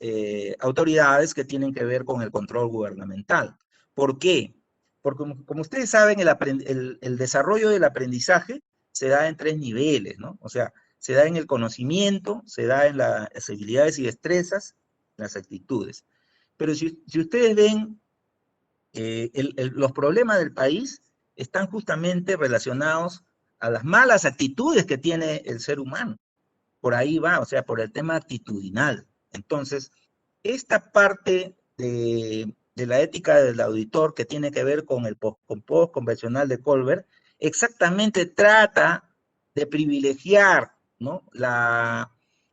autoridades que tienen que ver con el control gubernamental. ¿Por qué? Porque, como ustedes saben, el desarrollo del aprendizaje se da en tres niveles, ¿no? O sea, se da en el conocimiento, se da en las habilidades y destrezas, las actitudes. Pero si ustedes ven, los problemas del país están justamente relacionados a las malas actitudes que tiene el ser humano. Por ahí va, o sea, por el tema actitudinal. Entonces, esta parte de la ética del auditor que tiene que ver con el post-convencional de Colbert, exactamente trata de privilegiar, ¿no?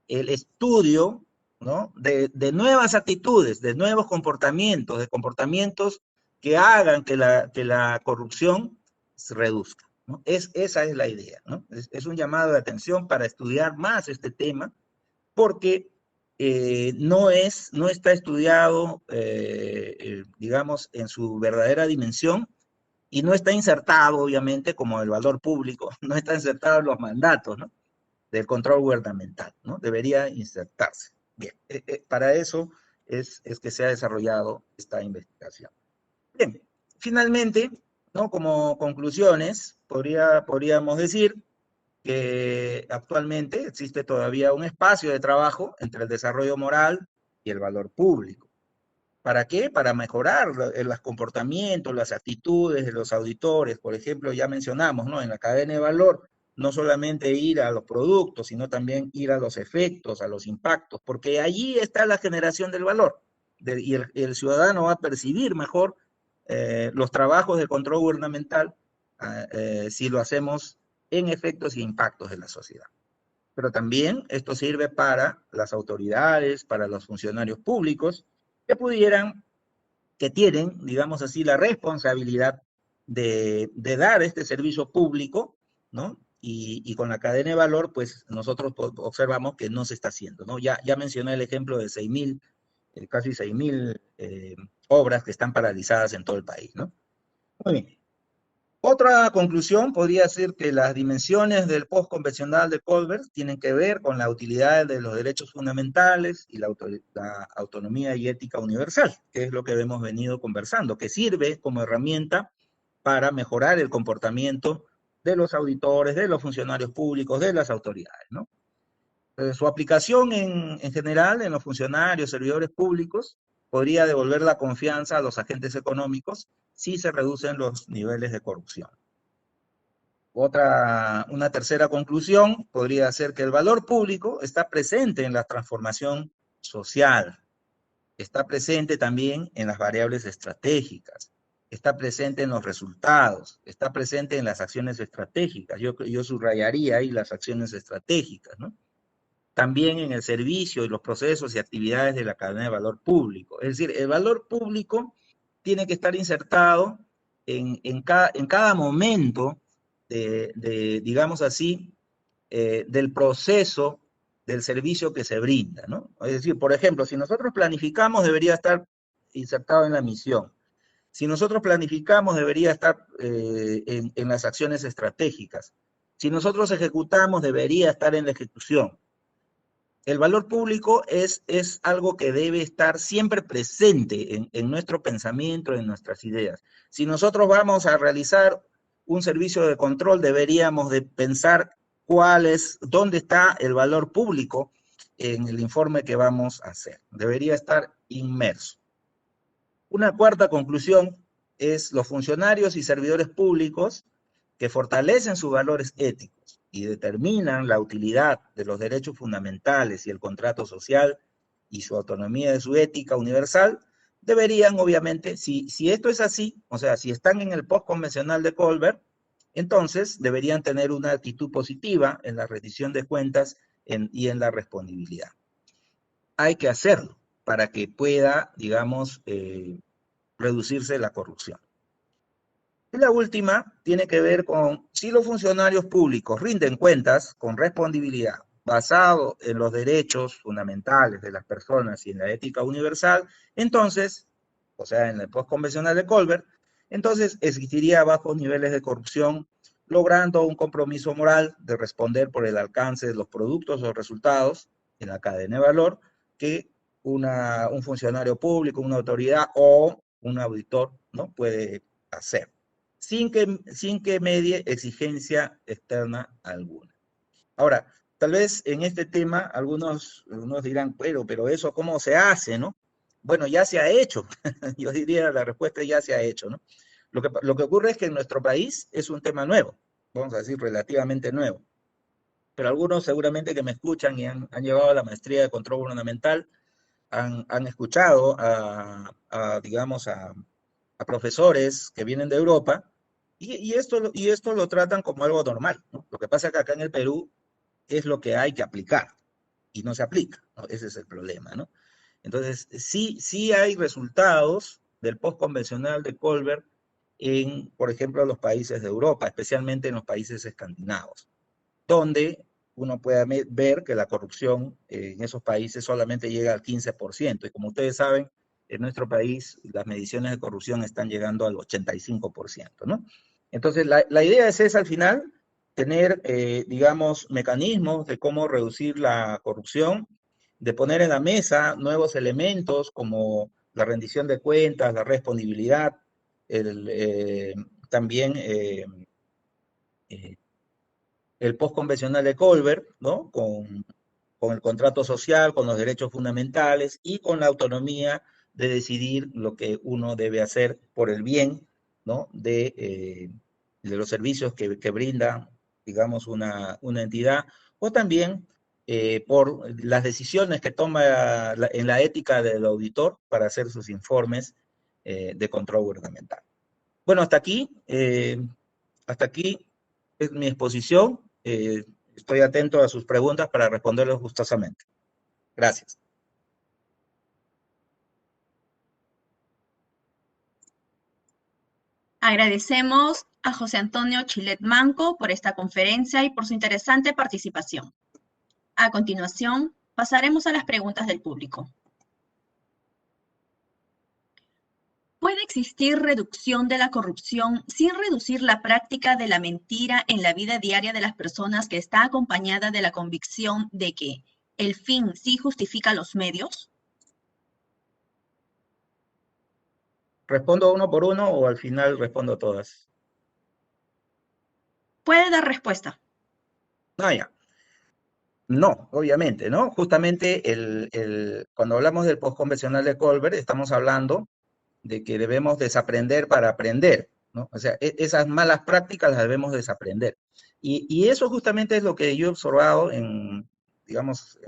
El estudio ¿no? De nuevas actitudes, de nuevos comportamientos, de comportamientos que hagan que la corrupción se reduzca, ¿no? Esa es la idea, ¿no? Es un llamado de atención para estudiar más este tema, porque no está estudiado, digamos, en su verdadera dimensión, y no está insertado, obviamente, como el valor público, no está insertado en los mandatos, ¿no?, del control gubernamental, ¿no? Debería insertarse. Bien, para eso es que se ha desarrollado esta investigación. Bien, finalmente, ¿no?, como conclusiones, podríamos decir que actualmente existe todavía un espacio de trabajo entre el desarrollo moral y el valor público. ¿Para qué? Para mejorar los comportamientos, las actitudes de los auditores. Por ejemplo, ya mencionamos, ¿no?, en la cadena de valor, no solamente ir a los productos, sino también ir a los efectos, a los impactos, porque allí está la generación del valor, y el ciudadano va a percibir mejor los trabajos de control gubernamental si lo hacemos en efectos y impactos de la sociedad. Pero también esto sirve para las autoridades, para los funcionarios públicos, que tienen, digamos así, la responsabilidad de dar este servicio público, ¿no? Y con la cadena de valor, pues nosotros observamos que no se está haciendo, ¿no? Ya mencioné el ejemplo de casi 6.000 obras que están paralizadas en todo el país, ¿no? Muy bien. Otra conclusión podría ser que las dimensiones del postconvencional de Colbert tienen que ver con la utilidad de los derechos fundamentales y la autonomía y ética universal, que es lo que hemos venido conversando, que sirve como herramienta para mejorar el comportamiento de los auditores, de los funcionarios públicos, de las autoridades, ¿no? Su aplicación en general en los funcionarios, servidores públicos, podría devolver la confianza a los agentes económicos si se reducen los niveles de corrupción. Una tercera conclusión podría ser que el valor público está presente en la transformación social, está presente también en las variables estratégicas, está presente en los resultados, está presente en las acciones estratégicas. Yo subrayaría ahí las acciones estratégicas, ¿no? También en el servicio y los procesos y actividades de la cadena de valor público. Es decir, el valor público tiene que estar insertado en cada momento digamos así, del proceso del servicio que se brinda, ¿no? Es decir, por ejemplo, si nosotros planificamos, debería estar insertado en la misión. Si nosotros planificamos, debería estar en las acciones estratégicas. Si nosotros ejecutamos, debería estar en la ejecución. El valor público es algo que debe estar siempre presente en nuestro pensamiento, en nuestras ideas. Si nosotros vamos a realizar un servicio de control, deberíamos de pensar dónde está el valor público en el informe que vamos a hacer. Debería estar inmerso. Una cuarta conclusión es los funcionarios y servidores públicos que fortalecen sus valores éticos y determinan la utilidad de los derechos fundamentales y el contrato social y su autonomía de su ética universal, deberían, obviamente, si esto es así, o sea, si están en el postconvencional de Colbert, entonces deberían tener una actitud positiva en la rendición de cuentas y en la respondibilidad. Hay que hacerlo para que pueda, digamos, reducirse la corrupción. Y la última tiene que ver con si los funcionarios públicos rinden cuentas con respondibilidad, basado en los derechos fundamentales de las personas y en la ética universal, entonces, o sea, en el postconvencional de Colbert, entonces existiría bajos niveles de corrupción, logrando un compromiso moral de responder por el alcance de los productos o resultados en la cadena de valor que un funcionario público, una autoridad o un auditor, ¿no?, puede hacer, sin que medie exigencia externa alguna. Ahora, tal vez en este tema algunos dirán, pero eso ¿cómo se hace, no? Bueno, ya se ha hecho. Yo diría la respuesta ya se ha hecho, ¿no? Lo que ocurre es que en nuestro país es un tema nuevo, vamos a decir relativamente nuevo. Pero algunos seguramente que me escuchan y han llevado la maestría de control gubernamental han escuchado digamos, a profesores que vienen de Europa y esto lo tratan como algo normal, ¿no? Lo que pasa es que acá en el Perú es lo que hay que aplicar y no se aplica. ¿no? Ese es el problema, ¿no? Entonces, sí hay resultados del post-convencional de Colbert en, por ejemplo, los países de Europa, especialmente en los países escandinavos, donde uno puede ver que la corrupción en esos países solamente llega al 15%, y como ustedes saben, en nuestro país las mediciones de corrupción están llegando al 85%, ¿no? Entonces, la idea es esa al final, tener, digamos, mecanismos de cómo reducir la corrupción, de poner en la mesa nuevos elementos como la rendición de cuentas, la responsabilidad, también el postconvencional de Colbert, ¿no? Con el contrato social, con los derechos fundamentales y con la autonomía de decidir lo que uno debe hacer por el bien, ¿no? De los servicios que brinda, digamos, una entidad, o también por las decisiones que toma en la ética del auditor para hacer sus informes de control gubernamental. Bueno, hasta aquí es mi exposición. Estoy atento a sus preguntas para responderles gustosamente. Gracias. Agradecemos a José Antonio Chilet Manco por esta conferencia y por su interesante participación. A continuación, pasaremos a las preguntas del público. ¿Puede existir reducción de la corrupción sin reducir la práctica de la mentira en la vida diaria de las personas que está acompañada de la convicción de que el fin sí justifica los medios? ¿Respondo uno por uno o al final respondo todas? Puede dar respuesta. Ya. No, obviamente, ¿no? Justamente cuando hablamos del postconvencional de Colbert, estamos hablando de que debemos desaprender para aprender, ¿no? O sea, esas malas prácticas las debemos desaprender. Y eso justamente es lo que yo he observado digamos,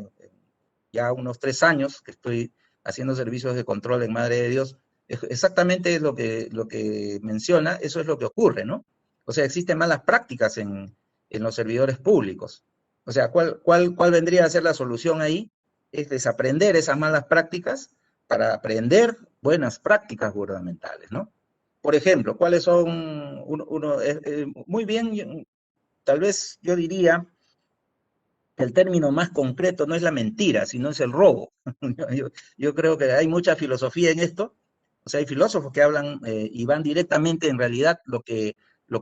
ya unos 3 años que estoy haciendo servicios de control en Madre de Dios. Exactamente es lo que menciona, eso es lo que ocurre, ¿no? O sea, existen malas prácticas en los servidores públicos. O sea, ¿cuál vendría a ser la solución ahí? Es desaprender esas malas prácticas para aprender buenas prácticas gubernamentales, ¿no? Por ejemplo, ¿cuáles son? Muy bien, tal vez yo diría que el término más concreto no es la mentira, sino es el robo. Yo creo que hay mucha filosofía en esto. O sea, hay filósofos que hablan y van directamente, en realidad, lo que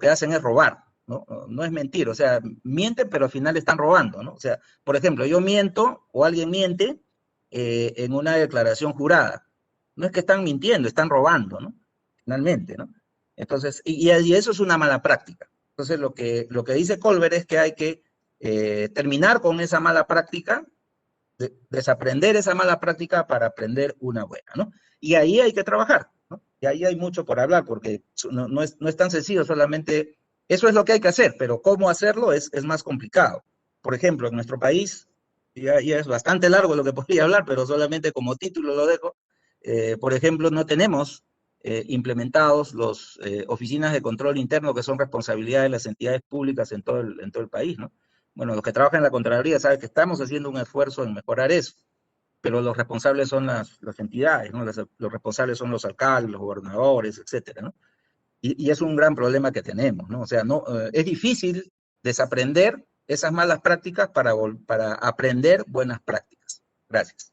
hacen es robar, ¿no? No es mentir, o sea, mienten, pero al final están robando, ¿no? O sea, por ejemplo, yo miento o alguien miente en una declaración jurada. No es que están mintiendo, están robando, ¿no? Finalmente, ¿no? Entonces, y eso es una mala práctica. Entonces, lo que dice Colbert es que hay que terminar con esa mala práctica, desaprender esa mala práctica para aprender una buena, ¿no? Y ahí hay que trabajar, ¿no? Y ahí hay mucho por hablar, porque no es tan sencillo, solamente eso es lo que hay que hacer, pero cómo hacerlo es más complicado. Por ejemplo, en nuestro país, ya es bastante largo lo que podría hablar, pero solamente como título lo dejo. Por ejemplo, no tenemos implementados los oficinas de control interno que son responsabilidad de las entidades públicas en todo el país, ¿no? Bueno, los que trabajan en la Contraloría saben que estamos haciendo un esfuerzo en mejorar eso, pero los responsables son las entidades, ¿no? Los responsables son los alcaldes, los gobernadores, etcétera, ¿no? Y es un gran problema que tenemos, ¿no? O sea, es difícil desaprender esas malas prácticas para aprender buenas prácticas. Gracias.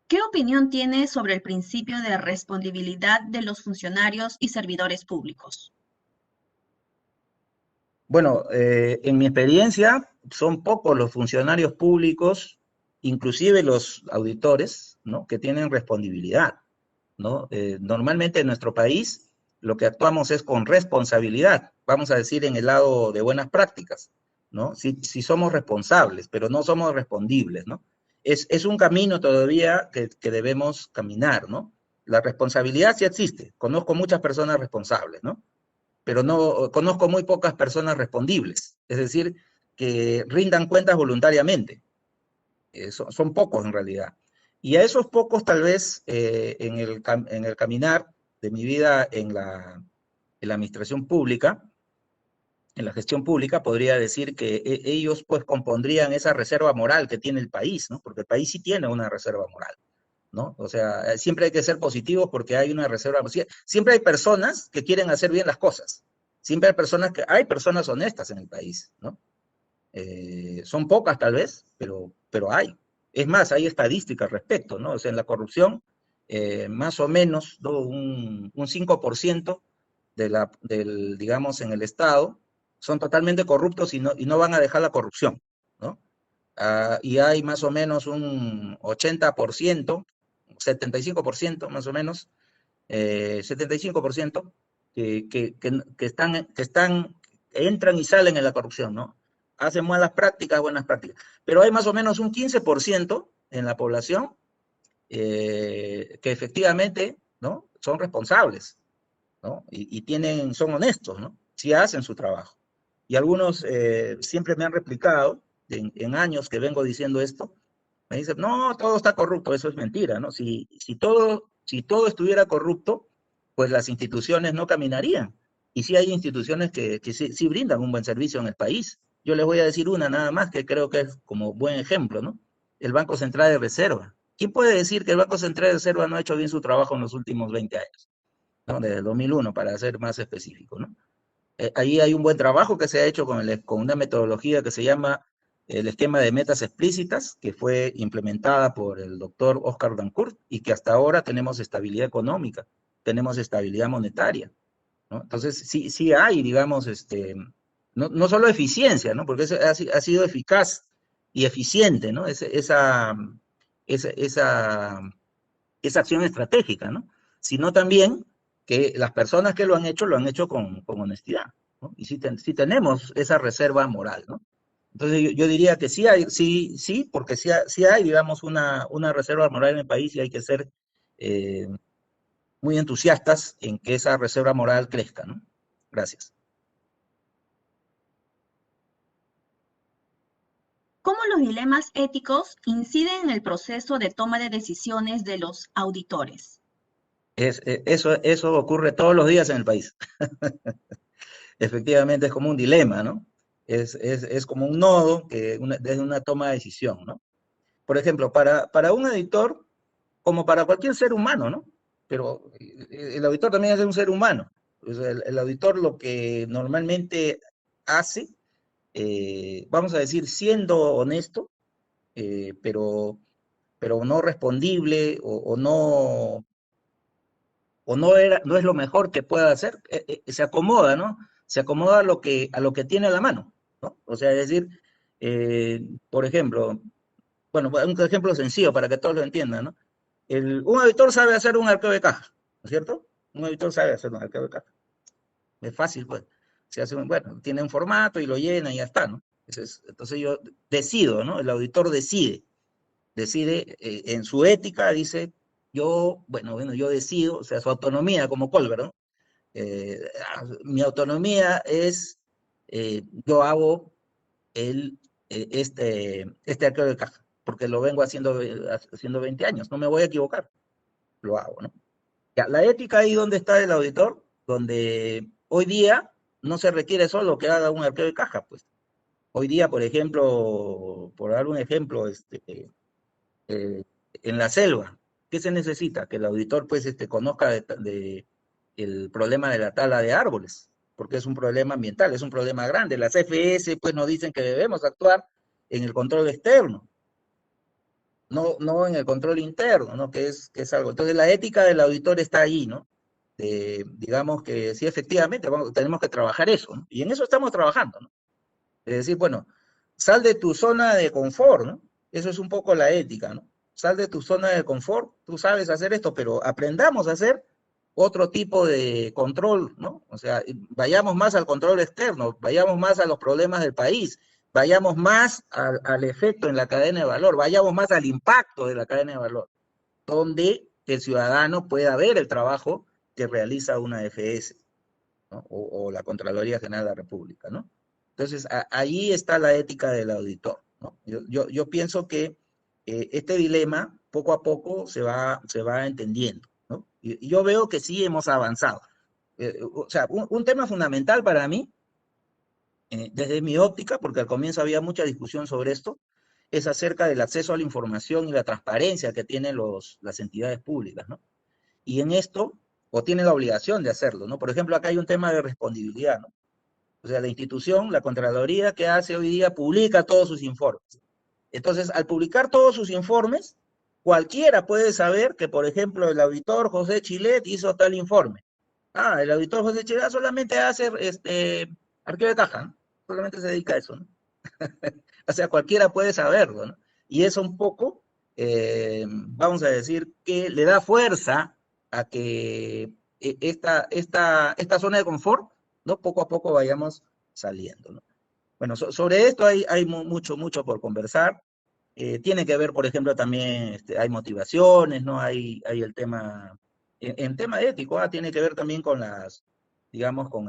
¿Qué opinión tiene sobre el principio de responsabilidad de los funcionarios y servidores públicos? Bueno, en mi experiencia, son pocos los funcionarios públicos, inclusive los auditores, ¿no?, que tienen responsabilidad, ¿no? Normalmente en nuestro país lo que actuamos es con responsabilidad, vamos a decir en el lado de buenas prácticas, ¿no? Si somos responsables, pero no somos respondibles, ¿no? Es un camino todavía que debemos caminar, ¿no? La responsabilidad sí existe, conozco muchas personas responsables, ¿no? Pero no conozco muy pocas personas respondibles, es decir, que rindan cuentas voluntariamente. Son pocos en realidad. Y a esos pocos tal vez en el caminar de mi vida en la administración pública, en la gestión pública, podría decir que ellos pues compondrían esa reserva moral que tiene el país, ¿no? Porque el país sí tiene una reserva moral, ¿no? O sea, siempre hay que ser positivos porque hay una reserva, siempre hay personas que quieren hacer bien las cosas, siempre hay personas honestas en el país, ¿no? Son pocas tal vez, pero hay. Es más, hay estadísticas al respecto, ¿no? O sea, en la corrupción, más o menos, ¿no? un 5% digamos, en el Estado, son totalmente corruptos y no van a dejar la corrupción, ¿no? Y hay más o menos un 80%, 75% más o menos, 75% entran y salen en la corrupción, ¿no? Hacen malas prácticas, buenas prácticas. Pero hay más o menos un 15% en la población que efectivamente, ¿no? Son responsables, ¿no? Son honestos, ¿no? Sí hacen su trabajo. Y algunos siempre me han replicado, en años que vengo diciendo esto, me dicen, no, todo está corrupto, eso es mentira, ¿no? Si todo estuviera corrupto, pues las instituciones no caminarían. Y sí hay instituciones que sí brindan un buen servicio en el país. Yo les voy a decir una nada más que creo que es como buen ejemplo, ¿no? El Banco Central de Reserva. ¿Quién puede decir que el Banco Central de Reserva no ha hecho bien su trabajo en los últimos 20 años? ¿No? Desde el 2001, para ser más específico, ¿no? Ahí hay un buen trabajo que se ha hecho con una metodología que se llama el esquema de metas explícitas, que fue implementada por el doctor Oscar Dancourt y que hasta ahora tenemos estabilidad económica, tenemos estabilidad monetaria, ¿no? Entonces, sí hay, digamos, no solo eficiencia, ¿no? Porque ha sido eficaz y eficiente, ¿no? Esa acción estratégica, ¿no? Sino también que las personas que lo han hecho con honestidad, ¿no? Y sí tenemos esa reserva moral, ¿no? Entonces yo diría que sí, porque sí hay, digamos, una reserva moral en el país y hay que ser muy entusiastas en que esa reserva moral crezca, ¿no? Gracias. ¿Cómo los dilemas éticos inciden en el proceso de toma de decisiones de los auditores? Eso ocurre todos los días en el país. Efectivamente es como un dilema, ¿no? Es como un nodo desde una toma de decisión, ¿no? Por ejemplo, para un auditor, como para cualquier ser humano, ¿no? Pero el auditor también es un ser humano. O sea, el auditor lo que normalmente hace, vamos a decir, siendo honesto, pero no respondible o no es lo mejor que pueda hacer, se acomoda, ¿no? Se acomoda a lo que tiene a la mano, ¿no? O sea, es decir, por ejemplo, bueno, un ejemplo sencillo para que todos lo entiendan, ¿no? Un auditor sabe hacer un arqueo de caja, ¿no es cierto? Un auditor sabe hacer un arqueo de caja. Es fácil, pues. Bueno, tiene un formato y lo llena y ya está, ¿no? Entonces yo decido, ¿no? El auditor decide en su ética, dice, yo decido, o sea, su autonomía como Colbert, ¿no? Mi autonomía es, yo hago este arqueo de caja, porque lo vengo haciendo 20 años, no me voy a equivocar, lo hago, ¿no? Ya, la ética ahí donde está el auditor, donde hoy día no se requiere solo que haga un arqueo de caja, pues. Hoy día, por ejemplo, por dar un ejemplo, en la selva, ¿qué se necesita? Que el auditor pues conozca el problema de la tala de árboles, porque es un problema ambiental, es un problema grande. Las CFS pues nos dicen que debemos actuar en el control externo, no en el control interno, ¿no? Que es algo. Entonces la ética del auditor está ahí, ¿no? Digamos que sí, efectivamente, tenemos que trabajar eso, ¿no? Y en eso estamos trabajando, ¿no? Es decir, bueno, sal de tu zona de confort, ¿no? Eso es un poco la ética, ¿no? Sal de tu zona de confort, tú sabes hacer esto, pero aprendamos a hacer otro tipo de control, ¿no? O sea, vayamos más al control externo, vayamos más a los problemas del país, vayamos más al efecto en la cadena de valor, vayamos más al impacto de la cadena de valor, donde el ciudadano pueda ver el trabajo que realiza una FS, ¿no? O la Contraloría General de la República, ¿no? Entonces, ahí está la ética del auditor, ¿no? Yo pienso que este dilema poco a poco se va entendiendo, ¿no? Y yo veo que sí hemos avanzado. O sea, un tema fundamental para mí desde mi óptica, porque al comienzo había mucha discusión sobre esto, es acerca del acceso a la información y la transparencia que tienen las entidades públicas, ¿no? Y en esto, o tienen la obligación de hacerlo, ¿no? Por ejemplo, acá hay un tema de respondibilidad, ¿no? O sea, la institución, la Contraloría, que hace hoy día, publica todos sus informes. Entonces, al publicar todos sus informes, cualquiera puede saber que, por ejemplo, el auditor José Chilet hizo tal informe. Ah, el auditor José Chilet solamente hace arqueo de caja, ¿no? Solamente se dedica a eso, ¿no? O sea, cualquiera puede saberlo, ¿no? Y eso un poco, vamos a decir, que le da fuerza a que esta zona de confort, ¿no? Poco a poco vayamos saliendo, ¿no? Bueno, sobre esto hay mucho por conversar. Tiene que ver, por ejemplo, también hay motivaciones, ¿no? Hay el tema, en tema ético, tiene que ver también con digamos, con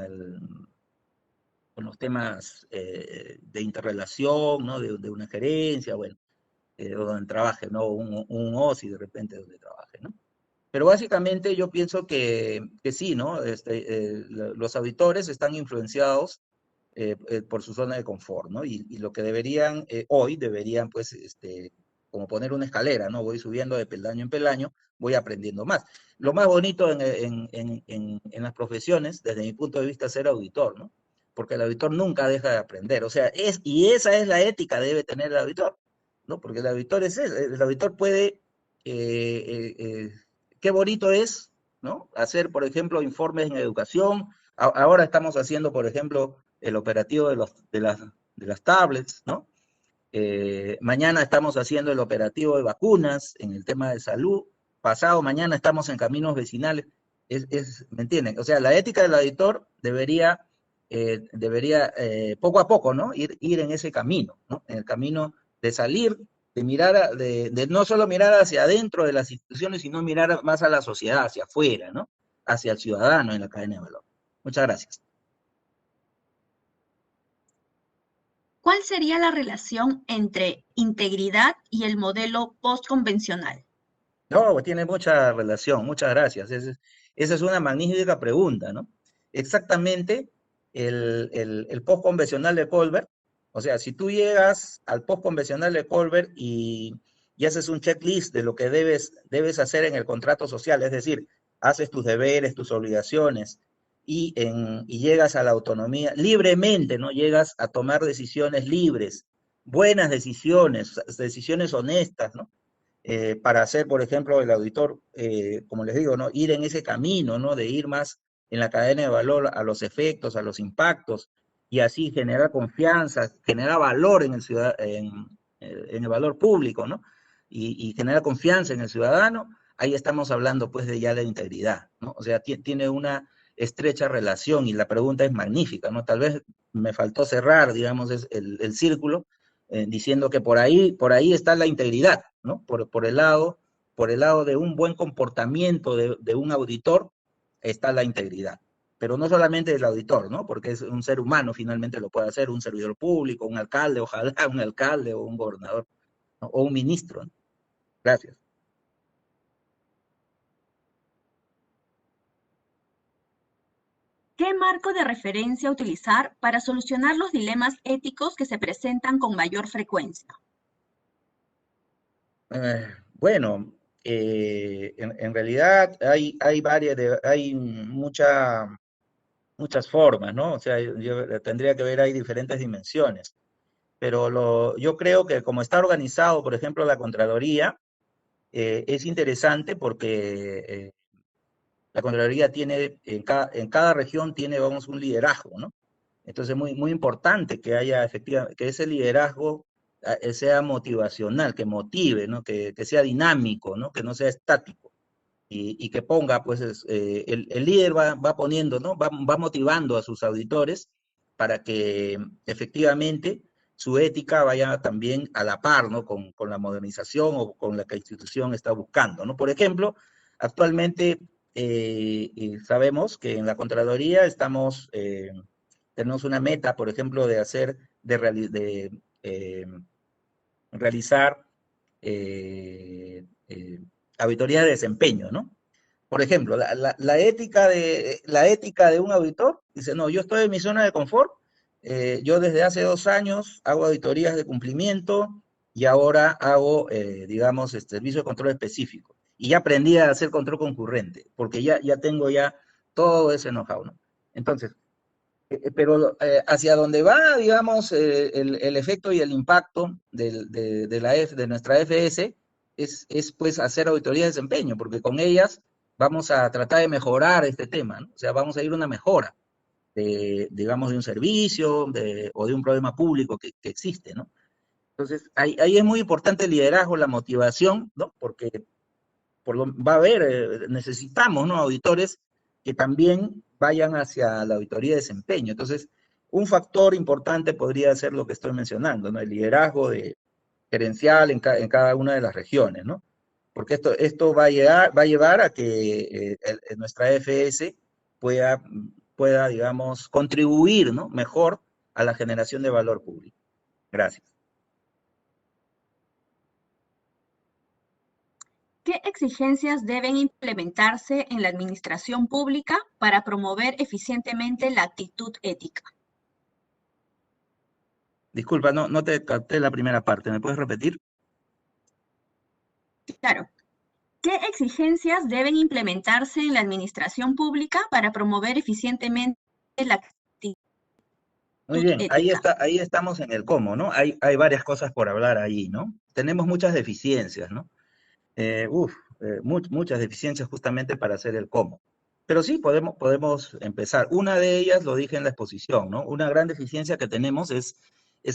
los temas de interrelación, ¿no? De una gerencia, bueno, o donde trabaje, ¿no? Un OSI de repente donde trabaje, ¿no? Pero básicamente yo pienso que sí, ¿no? Los auditores están influenciados por su zona de confort, ¿no? Y lo que hoy deberían, pues, como poner una escalera, ¿no? Voy subiendo de peldaño en peldaño, voy aprendiendo más. Lo más bonito en las profesiones, desde mi punto de vista, es ser auditor, ¿no? Porque el auditor nunca deja de aprender, o sea, y esa es la ética que debe tener el auditor, ¿no? Porque el auditor el auditor puede, qué bonito es, ¿no? Hacer, por ejemplo, informes en educación. Ahora estamos haciendo, por ejemplo, el operativo de las tablets, ¿no? Mañana estamos haciendo el operativo de vacunas en el tema de salud. Pasado mañana estamos en caminos vecinales. ¿Me entienden? O sea, la ética del auditor debería poco a poco, ¿no? Ir en ese camino, ¿no? En el camino de salir, de mirar, de no solo mirar hacia adentro de las instituciones, sino mirar más a la sociedad, hacia afuera, ¿no? Hacia el ciudadano en la cadena de valor. Muchas gracias. ¿Cuál sería la relación entre integridad y el modelo postconvencional? No, tiene mucha relación, muchas gracias. Esa es una magnífica pregunta, ¿no? Exactamente el post-convencional de Colbert, o sea, si tú llegas al post-convencional de Colbert y haces un checklist de lo que debes hacer en el contrato social, es decir, haces tus deberes, tus obligaciones, y llegas a la autonomía libremente, ¿no? Llegas a tomar decisiones libres, buenas decisiones honestas, ¿no? Para hacer, por ejemplo, el auditor, como les digo, ¿no? Ir en ese camino, ¿no? De ir más en la cadena de valor a los efectos, a los impactos, y así generar confianza, generar valor en el valor público, ¿no? Y generar confianza en el ciudadano, ahí estamos hablando, pues, ya de integridad, ¿no? O sea, tiene una estrecha relación, y la pregunta es magnífica, ¿no? Tal vez me faltó cerrar, digamos, el círculo, diciendo que por ahí está la integridad, ¿no? Por el lado de un buen comportamiento de un auditor está la integridad. Pero no solamente del auditor, ¿no? Porque es un ser humano, finalmente lo puede hacer un servidor público, un alcalde, ojalá un alcalde o un gobernador, ¿no? O un ministro, ¿no? Gracias. ¿Qué marco de referencia utilizar para solucionar los dilemas éticos que se presentan con mayor frecuencia? Bueno, en realidad hay muchas formas, ¿no? O sea, yo tendría que ver, hay diferentes dimensiones. Pero yo creo que como está organizado, por ejemplo, la Contraloría, es interesante porque la Contraloría tiene, en cada región tiene, vamos, un liderazgo, ¿no? Entonces, muy importante que haya efectivamente, que ese liderazgo sea motivacional, que motive, ¿no? Que sea dinámico, ¿no? Que no sea estático. Y que ponga, pues, el líder va poniendo, ¿no? Va motivando a sus auditores para que efectivamente su ética vaya también a la par, ¿no? Con la modernización o con la que la institución está buscando, ¿no? Por ejemplo, actualmente sabemos que en la Contraloría tenemos una meta, por ejemplo, de realizar auditoría de desempeño, ¿no? Por ejemplo, la ética de un auditor dice, no, yo estoy en mi zona de confort, yo desde hace 2 años hago auditorías de cumplimiento y ahora hago, digamos, servicio de control específico. Y ya aprendí a hacer control concurrente, porque ya tengo ya todo ese know-how, ¿no? Entonces, pero hacia dónde va, digamos, el efecto y el impacto de nuestra FS es pues hacer auditoría de desempeño, porque con ellas vamos a tratar de mejorar este tema, ¿no? O sea, vamos a ir a una mejora digamos, de un servicio o de un problema público que existe, ¿no? Entonces, ahí es muy importante el liderazgo, la motivación, ¿no? Porque va a haber, necesitamos, ¿no? Auditores que también vayan hacia la auditoría de desempeño. Entonces, un factor importante podría ser lo que estoy mencionando, ¿no? El liderazgo gerencial en cada una de las regiones, ¿no? Porque esto va a llevar a que nuestra FS pueda, digamos, contribuir, ¿no? Mejor a la generación de valor público. Gracias. ¿Qué exigencias deben implementarse en la administración pública para promover eficientemente la actitud ética? Disculpa, no te capté la primera parte. ¿Me puedes repetir? Claro. ¿Qué exigencias deben implementarse en la administración pública para promover eficientemente la actitud Muy bien, ética? ahí estamos en el cómo, ¿no? Hay varias cosas por hablar ahí, ¿no? Tenemos muchas deficiencias, ¿no? Muchas deficiencias justamente para hacer el cómo. Pero sí, podemos empezar. Una de ellas, lo dije en la exposición, ¿no? Una gran deficiencia que tenemos es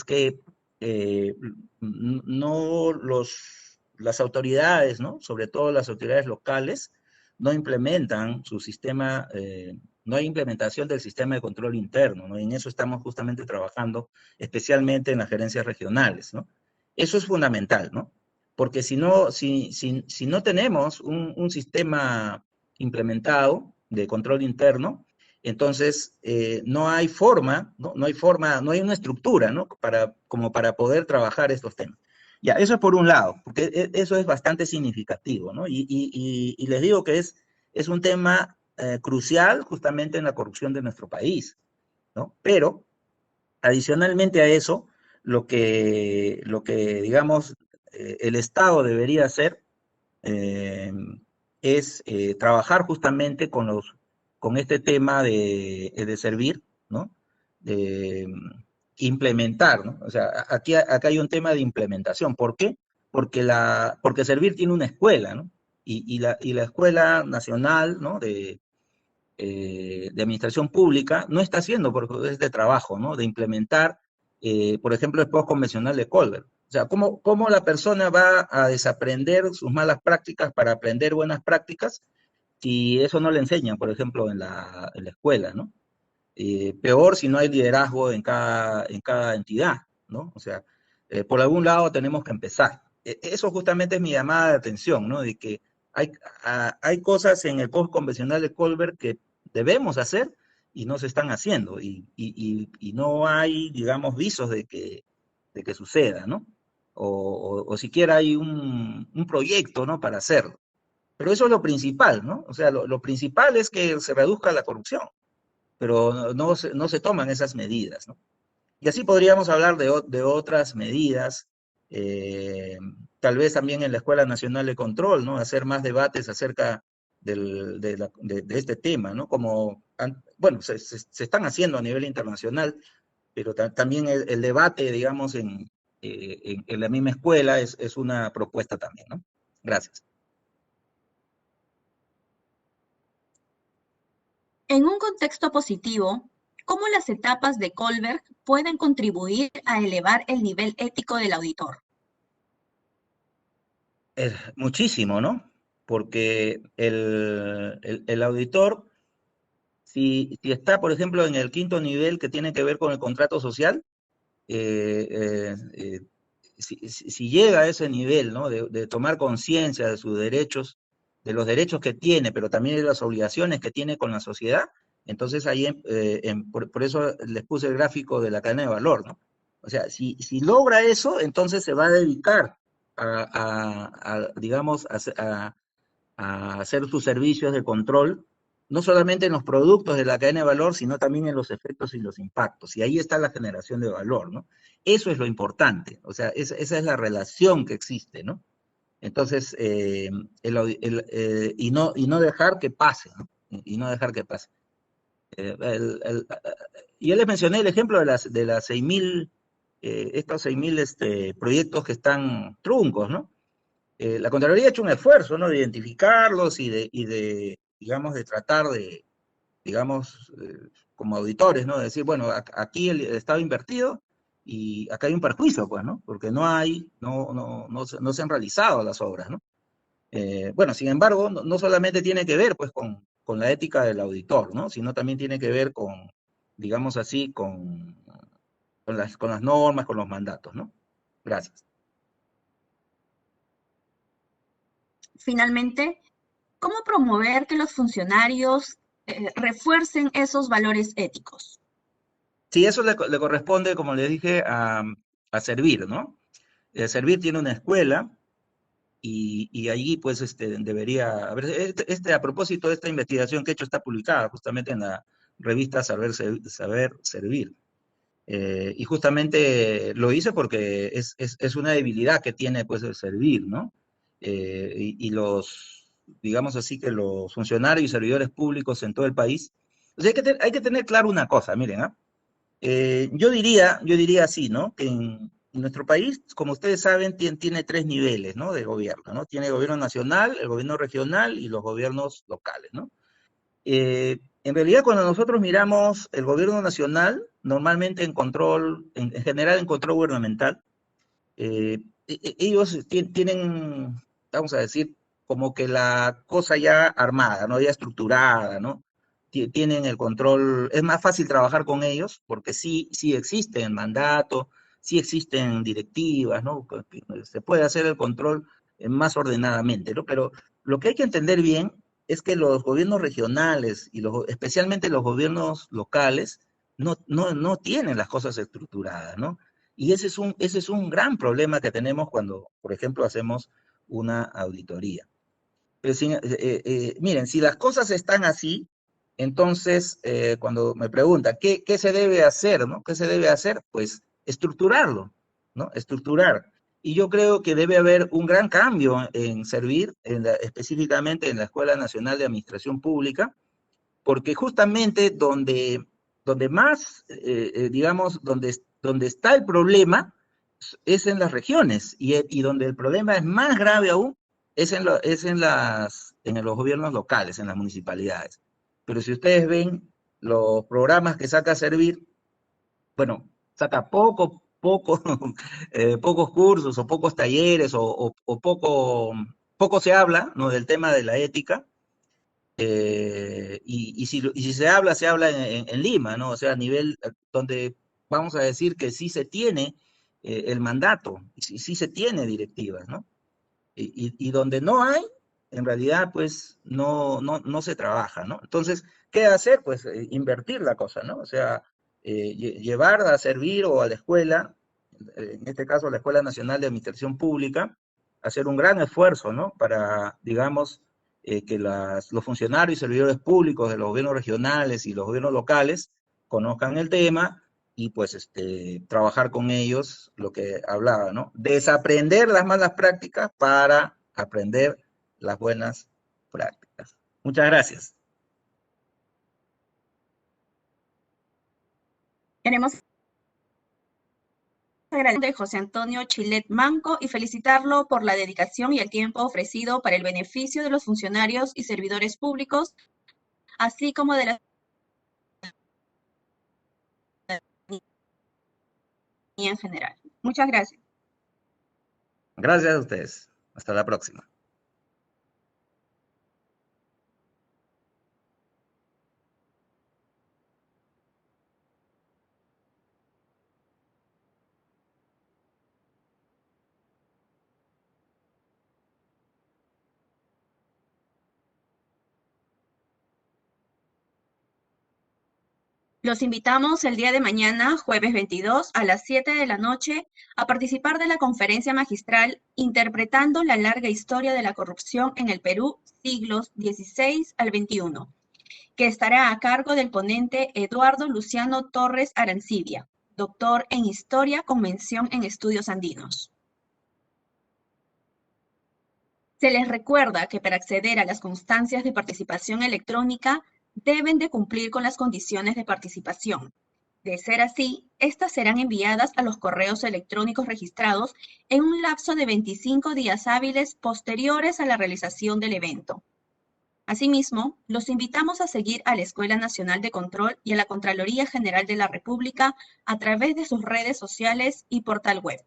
que no las autoridades, ¿no? Sobre todo las autoridades locales, no implementan su sistema, no hay implementación del sistema de control interno, ¿no? Y en eso estamos justamente trabajando, especialmente en las gerencias regionales, ¿no? Eso es fundamental, ¿no? Porque si no tenemos un sistema implementado de control interno, entonces no hay forma, ¿no? No hay una estructura, ¿no? Como para poder trabajar estos temas. Ya, eso es por un lado, porque eso es bastante significativo, ¿no? Y les digo que es un tema crucial justamente en la corrupción de nuestro país, ¿no? Pero, adicionalmente a eso, digamos, el Estado debería hacer es trabajar justamente con este tema de servir, ¿no? De implementar, ¿no? O sea, acá hay un tema de implementación. ¿Por qué? Porque Servir tiene una escuela, ¿no? Y la Escuela Nacional, ¿no? De Administración Pública no está haciendo este trabajo, ¿no? De implementar, por ejemplo, el post convencional de Colbert. O sea, ¿cómo la persona va a desaprender sus malas prácticas para aprender buenas prácticas si eso no le enseñan, por ejemplo, en la escuela, ¿no? Peor si no hay liderazgo en cada entidad, ¿no? O sea, por algún lado tenemos que empezar. Eso justamente es mi llamada de atención, ¿no? De que hay cosas en el post convencional de Colbert que debemos hacer y no se están haciendo, y no hay, digamos, visos de que suceda, ¿no? O siquiera hay un proyecto, ¿no? Para hacerlo. Pero eso es lo principal, ¿no? O sea, lo principal es que se reduzca la corrupción, pero no se toman esas medidas, ¿no? Y así podríamos hablar de otras medidas, tal vez también en la Escuela Nacional de Control, ¿no? Hacer más debates acerca de este tema, ¿no? Como, bueno, se están haciendo a nivel internacional, pero también el debate, digamos, en la misma escuela es una propuesta también, ¿no? Gracias. En un contexto positivo, ¿cómo las etapas de Colbert pueden contribuir a elevar el nivel ético del auditor? Muchísimo, ¿no? Porque el auditor, si está, por ejemplo, en el 5.º nivel que tiene que ver con el contrato social, si llega a ese nivel, ¿no? De tomar conciencia de sus derechos, de los derechos que tiene, pero también de las obligaciones que tiene con la sociedad, entonces ahí, por eso les puse el gráfico de la cadena de valor, ¿no? O sea, si logra eso, entonces se va a dedicar digamos, a hacer sus servicios de control no solamente en los productos de la cadena de valor, sino también en los efectos y los impactos. Y ahí está la generación de valor, ¿no? Eso es lo importante, o sea, esa es la relación que existe, ¿no? Entonces, y no dejar que pase, ¿no? Y no dejar que pase. Yo les mencioné el ejemplo de las 6.000, estos 6.000 proyectos que están truncos, ¿no? La Contraloría ha hecho un esfuerzo, ¿no? De identificarlos y de digamos, de tratar de, digamos, como auditores, ¿no? De decir, bueno, aquí el Estado ha invertido y acá hay un perjuicio, pues, ¿no? Porque no se han realizado las obras, ¿no? Bueno, sin embargo, no solamente tiene que ver, pues, con la ética del auditor, ¿no? Sino también tiene que ver con, digamos así, con las normas, con los mandatos, ¿no? Gracias. Finalmente, ¿cómo promover que los funcionarios refuercen esos valores éticos? Sí, eso le corresponde, como les dije, a Servir, ¿no? Servir tiene una escuela y allí, pues, debería haber, a propósito de esta investigación que he hecho, está publicada justamente en la revista Saber Servir. Y justamente lo hice porque es una debilidad que tiene, pues, el Servir, ¿no? Digamos así, que los funcionarios y servidores públicos en todo el país, o sea, hay que tener claro una cosa, miren, ¿ah? Yo diría así, ¿no? Que en nuestro país, como ustedes saben, tiene tres niveles, ¿no? De gobierno, ¿no? Tiene el gobierno nacional, el gobierno regional y los gobiernos locales, ¿no? En realidad, cuando nosotros miramos el gobierno nacional, normalmente en general en control gubernamental, ellos tienen, vamos a decir, como que la cosa ya armada, ¿no? Ya estructurada, ¿no? Tienen el control, es más fácil trabajar con ellos porque sí existen mandatos, sí existen directivas, ¿no? Se puede hacer el control más ordenadamente, ¿no? Pero lo que hay que entender bien es que los gobiernos regionales y especialmente los gobiernos locales no tienen las cosas estructuradas, ¿no? Y ese es un gran problema que tenemos cuando, por ejemplo, hacemos una auditoría. Pero miren, si las cosas están así, entonces, cuando me preguntan, ¿qué se debe hacer, no? ¿Qué se debe hacer? Pues estructurarlo, ¿no? Estructurar. Y yo creo que debe haber un gran cambio en Servir, específicamente en la Escuela Nacional de Administración Pública, porque justamente donde más, digamos, donde está el problema es en las regiones, y donde el problema es más grave aún es en los gobiernos locales, en las municipalidades. Pero si ustedes ven los programas que saca Servir, bueno, saca pocos cursos o pocos talleres o poco se habla, ¿no? Del tema de la ética. Y si se habla en Lima, ¿no? O sea, a nivel donde vamos a decir que sí se tiene el mandato, y sí se tiene directivas, ¿no? Y donde no hay, en realidad, pues no se trabaja, ¿no? Entonces, ¿qué hacer? Pues invertir la cosa, ¿no? O sea, llevar a Servir o a la escuela, en este caso la Escuela Nacional de Administración Pública, hacer un gran esfuerzo, ¿no? Para, digamos, que los funcionarios y servidores públicos de los gobiernos regionales y los gobiernos locales conozcan el tema y pues trabajar con ellos, lo que hablaba, ¿no? Desaprender las malas prácticas para aprender las buenas prácticas. Muchas gracias. Queremos agradecer a José Antonio Chilet Manco y felicitarlo por la dedicación y el tiempo ofrecido para el beneficio de los funcionarios y servidores públicos, así como de la ciudadanía en general. Muchas gracias. Gracias a ustedes. Hasta la próxima. Los invitamos el día de mañana, jueves 22, a las 7 de la noche, a participar de la conferencia magistral Interpretando la larga historia de la corrupción en el Perú, siglos XVI al XXI. que estará a cargo del ponente Eduardo Luciano Torres Arancibia, doctor en Historia con mención en Estudios Andinos. Se les recuerda que para acceder a las constancias de participación electrónica deben de cumplir con las condiciones de participación. De ser así, estas serán enviadas a los correos electrónicos registrados en un lapso de 25 días hábiles posteriores a la realización del evento. Asimismo, los invitamos a seguir a la Escuela Nacional de Control y a la Contraloría General de la República a través de sus redes sociales y portal web.